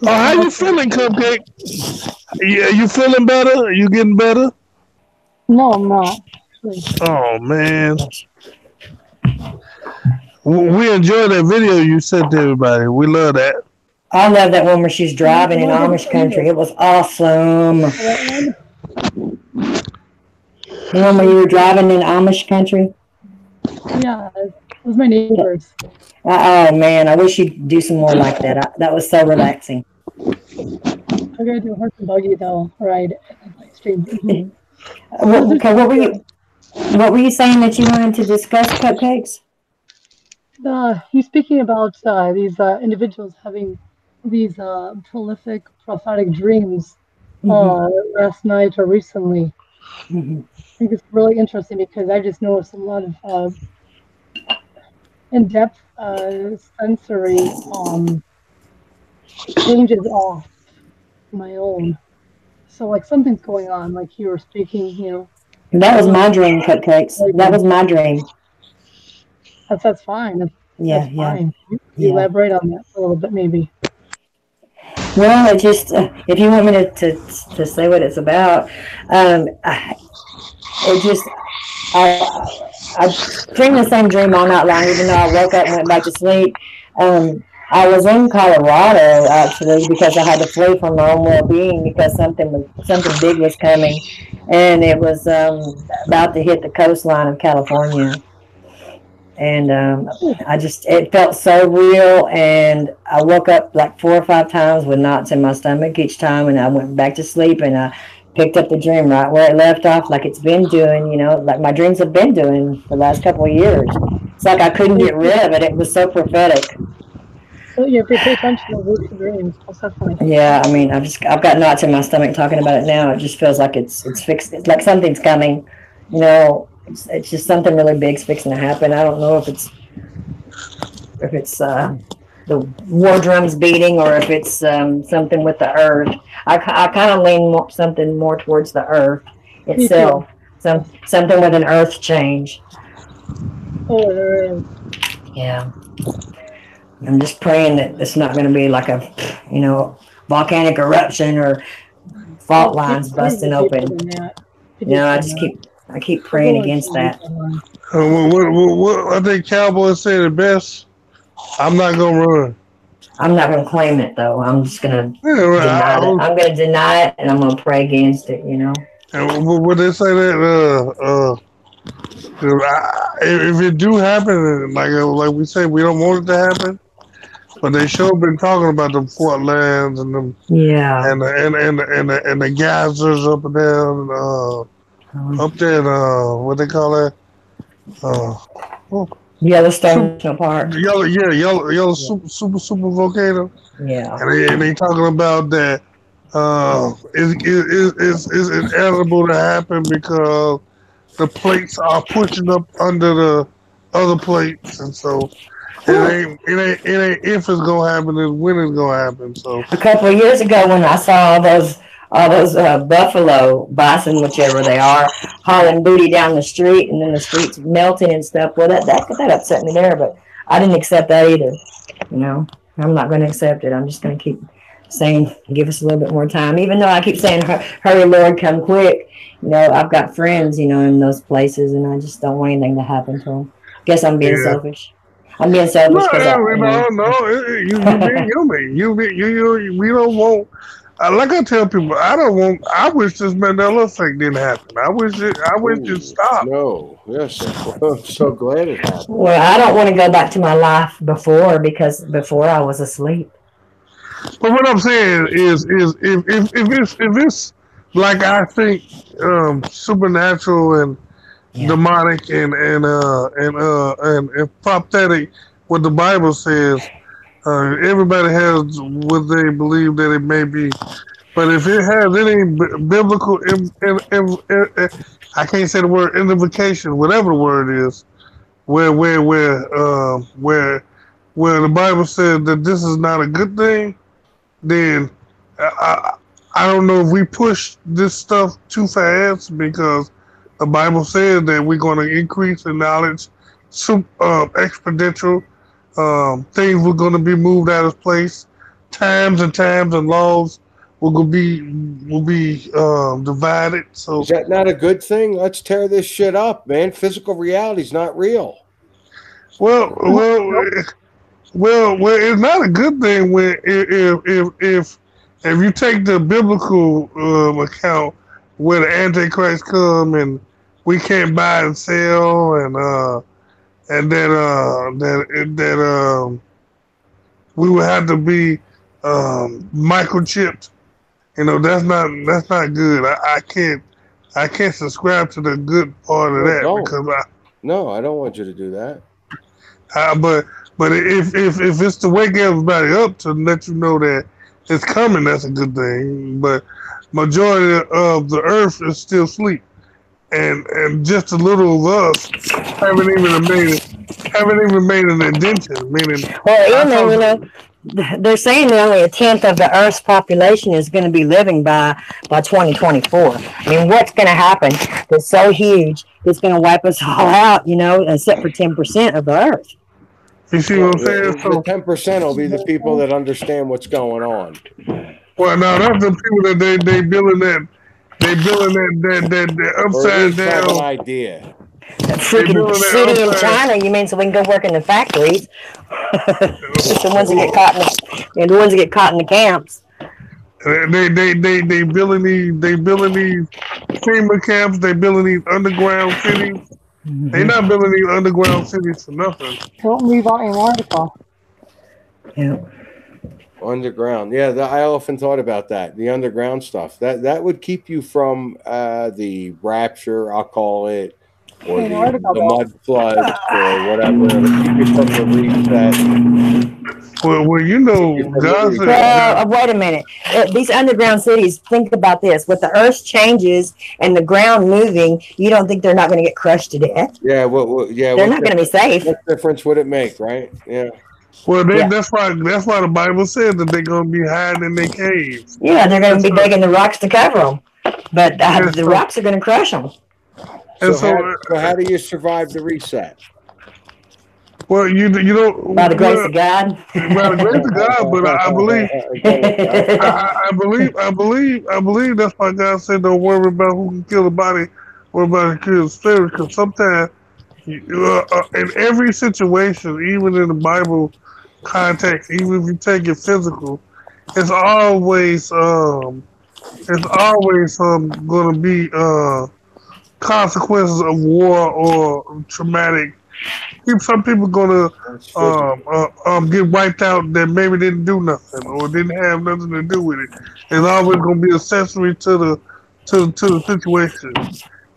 Oh, how you feeling, Cupcake? Yeah, you feeling better? Are you getting better?
No, I'm not.
Oh man, we enjoyed that video you sent to everybody. We love that.
I love that one where she's driving in Amish country. It was awesome. The one where you were driving in Amish country?
Yeah, it was my neighbors.
Oh man, I wish you'd do some more like that. That was so relaxing.
I'm gonna do a horse and buggy though ride stream.
Okay, what were you saying that you wanted to discuss, Cupcakes?
He's speaking about these individuals having these prolific prophetic dreams last night or recently. I think it's really interesting because I just noticed a lot of in-depth sensory changes off my own. So like something's going on, like you were speaking, you know.
That was my dream, Cupcakes. That was my dream.
That's fine. That's fine.
Yeah.
Elaborate on that a little bit, maybe.
Well, it just if you want me to say what it's about, I dreamed the same dream all night long, even though I woke up and went back to sleep. I was in Colorado actually because I had to flee from my own well-being because something big was coming, and it was about to hit the coastline of California. And it felt so real, and I woke up like 4 or 5 times with knots in my stomach each time, and I went back to sleep, and I picked up the dream right where it left off, like it's been doing, you know, like my dreams have been doing for the last couple of years. It's like I couldn't get rid of it. It was so prophetic.
So yeah, if you pay attention to lucid dreams, most definitely.
Yeah, I mean, I've got knots in my stomach talking about it now. It just feels like it's fixed. It's like something's coming, you know. It's just something really big's fixing to happen. I don't know if it's the war drums beating or if it's something with the earth. I kind of lean something more towards the earth itself. Something with an earth change.
Oh,
yeah. I'm just praying that it's not going to be like a, you know, volcanic eruption or fault lines busting open. You know, I keep praying against that.
What I think Cowboy said it best. I'm not gonna run.
I'm not gonna claim it though. I'm just gonna deny it. I'm gonna deny it, and I'm gonna pray against it. You know.
And would they say that? If it do happen, like we say, we don't want it to happen. But they sure been talking about them Fort Lands and them, and the geysers up and down. Up there, what they call that?
Yellowstone National Park.
Yellow super volcano.
Yeah.
And they talking about that. It's inevitable to happen because the plates are pushing up under the other plates, and so it ain't if it's gonna happen, it's when it's gonna happen. So
a couple of years ago, when I saw all those buffalo, bison, whichever they are, hauling booty down the street, and then the streets melting and stuff. Well, that upset me there, but I didn't accept that either. You know, I'm not going to accept it. I'm just going to keep saying, give us a little bit more time. Even though I keep saying, hurry, Lord, come quick. You know, I've got friends, you know, in those places, and I just don't want anything to happen to them. Guess I'm being selfish. I'm being selfish because
you being human. We don't want. Like I tell people, I wish this Mandela effect didn't happen. I wish it stopped.
No, yes, I'm so glad it happened.
Well, I don't want to go back to my life because before I was asleep.
But what I'm saying is if it's like I think supernatural and demonic and prophetic, what the Bible says. Everybody has what they believe that it may be, but if it has any biblical, I can't say the word identification, whatever the word is, where the Bible says that this is not a good thing, then I don't know if we push this stuff too fast because the Bible says that we're going to increase in knowledge, exponential. Things were going to be moved out of place. Times and laws will be divided. So
is that not a good thing? Let's tear this shit up, man. Physical reality is not real.
Well, it's not a good thing when if you take the biblical account where the Antichrist come and we can't buy and sell and that we would have to be microchipped. You know, that's not good. I can't subscribe to the good part of that because I
don't want you to do that.
But if it's to wake everybody up to let you know that it's coming, that's a good thing. But majority of the earth is still asleep, and just a little of us haven't even made an indention. Meaning,
they're saying that only a tenth of the Earth's population is going to be living by 2024. I mean, what's going to happen that's so huge it's going to wipe us all out? You know, except for 10% of the Earth.
You see what I'm saying?
So 10% will be the people that understand what's going on.
Well, now that's the people that they building that upside down.
Have an idea.
That freaking city in China, you mean, so we can go work in the factories? The ones that get caught in the camps.
They building these FEMA camps. They building these underground cities. Mm-hmm. They not building these underground cities for nothing.
Don't leave out Antarctica.
Yeah.
Underground, yeah. I often thought about that. The underground stuff that would keep you from the rapture, I'll call it, or the mud flood, or whatever. Keep you from the reset.
Well, you know,
wait a minute. These underground cities, think about this. With the earth changes and the ground moving, you don't think they're not going to get crushed to death?
Yeah,
they're not going to be safe.
What difference would it make, right? Yeah.
Well, that's why the Bible says that they're going to be hiding in their caves.
Yeah, they're going to be digging the rocks to cover them, but the rocks are going to crush them.
So how do you survive the reset?
Well, you don't
by the grace of God.
By the grace of God, but I believe that's why God said, "Don't worry about who can kill the body, worry about who can kill the spirit." Because sometimes, in every situation, even in the Bible context, even if you take it physical, it's always going to be consequences of war or traumatic. Some people gonna get wiped out that maybe didn't do nothing or didn't have nothing to do with it. It's always gonna be accessory to the situation.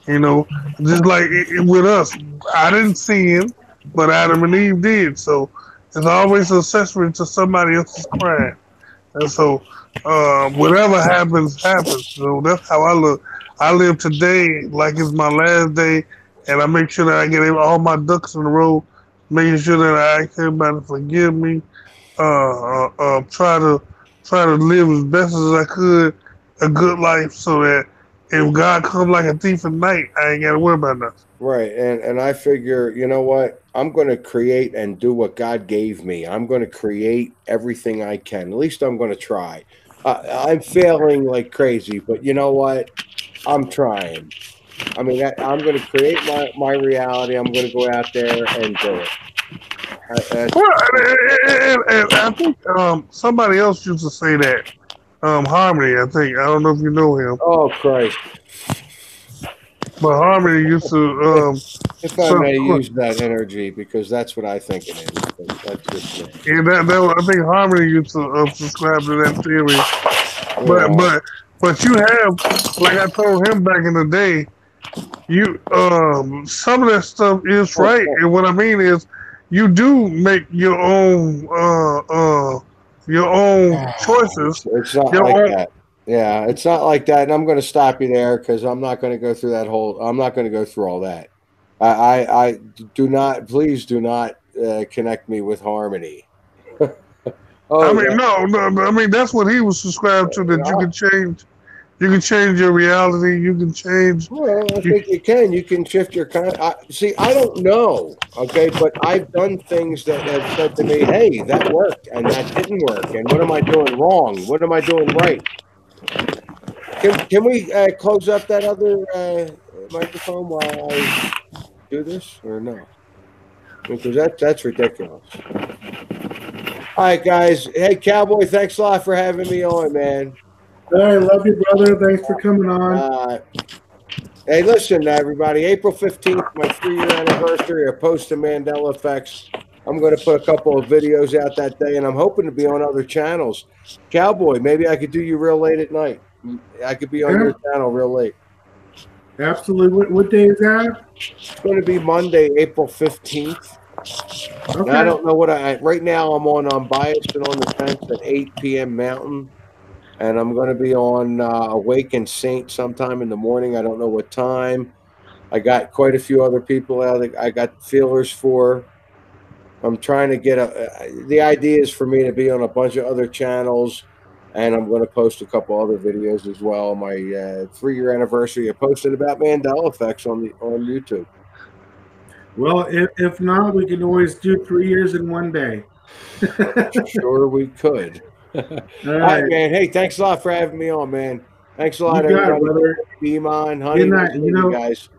You know, just like with us, I didn't sin, but Adam and Eve did. So it's always accessory to somebody else's crime. And so whatever happens. So that's how I look. I live today like it's my last day. And I make sure that I get all my ducks in a row, making sure that I ask everybody to forgive me. Try to live as best as I could, a good life, so that if God comes like a thief at night, I ain't got to worry about nothing.
Right, and I figure, you know what? I'm going to create and do what God gave me. I'm going to create everything I can. At least I'm going to try. I'm failing like crazy, but you know what? I'm trying. I mean, I'm going to create my reality. I'm going to go out there and do it.
And I think somebody else used to say that. Harmony, I think. I don't know if you know him.
Oh, Christ.
But Harmony used to...
if I may use that energy, because that's what I think it is. That's just me.
Yeah, I think Harmony used to subscribe to that theory. Yeah. But you have, like I told him back in the day, you some of that stuff is right, and what I mean is you do make your own choices.
It's not like that. Yeah, it's not like that, and I'm going to stop you there because I'm not going to go through that whole. I'm not going to go through all that. I do not. Please do not connect me with Harmony.
I mean, no. I mean, that's what he was subscribed to. That you can change You can change your reality. You can change.
Well, I think you can. You can shift your see, I don't know, okay, but I've done things that have said to me, "Hey, that worked, and that didn't work, and what am I doing wrong? What am I doing right?" Can we close up that other microphone while I do this, or no? Because that's ridiculous. All right, guys. Hey, Cowboy, thanks a lot for having me on, man.
All right, love you, brother. Thanks for coming on.
Hey, listen, everybody. April 15th, my 3-year anniversary of Post and Mandela Effects. I'm going to put a couple of videos out that day, and I'm hoping to be on other channels. Cowboy, maybe I could do you real late at night. I could be on your channel real late.
Absolutely. What day is that?
It's going to be Monday, April 15th.
Okay.
I don't know what right now I'm on Unbiased and on the Fence at 8 p.m. Mountain. And I'm going to be on Awakened Saint sometime in the morning. I don't know what time. I got quite a few other people out. I got feelers for. I'm trying to get the idea is for me to be on a bunch of other channels, and I'm going to post a couple other videos as well. My 3-year anniversary, I posted about Mandela Effects on YouTube.
Well, if not, we can always do 3 years in one day.
Sure, we could. All right, man. Hey, thanks a lot for having me on, man. Thanks a lot, everybody.
Brother.
Beamon, honey.
Good night.
You guys.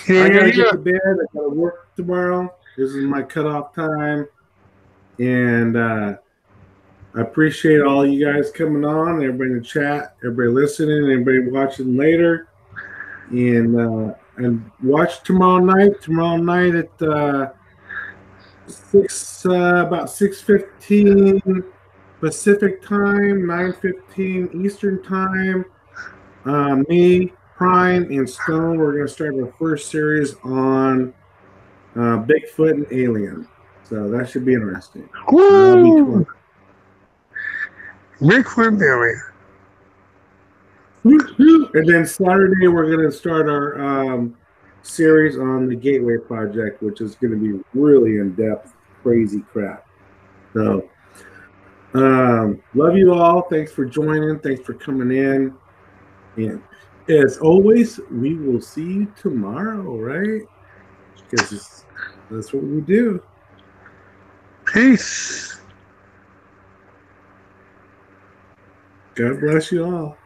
I gotta get to bed. I gotta work tomorrow. This is my cutoff time, and I appreciate all you guys coming on. Everybody in the chat, everybody listening, everybody watching later, and watch tomorrow night. Tomorrow night at about 6:15 Pacific time, 9:15 Eastern time. Me, Prime, and Stone, we're going to start our first series on Bigfoot and Alien. So that should be interesting.
Woo! Bigfoot and Alien.
And then Saturday, we're going to start our series on the Gateway Project, which is going to be really in-depth, crazy crap. So, love you all. Thanks for joining. Thanks for coming in. And as always, we will see you tomorrow, right? Because that's what we do.
Peace.
God bless you all.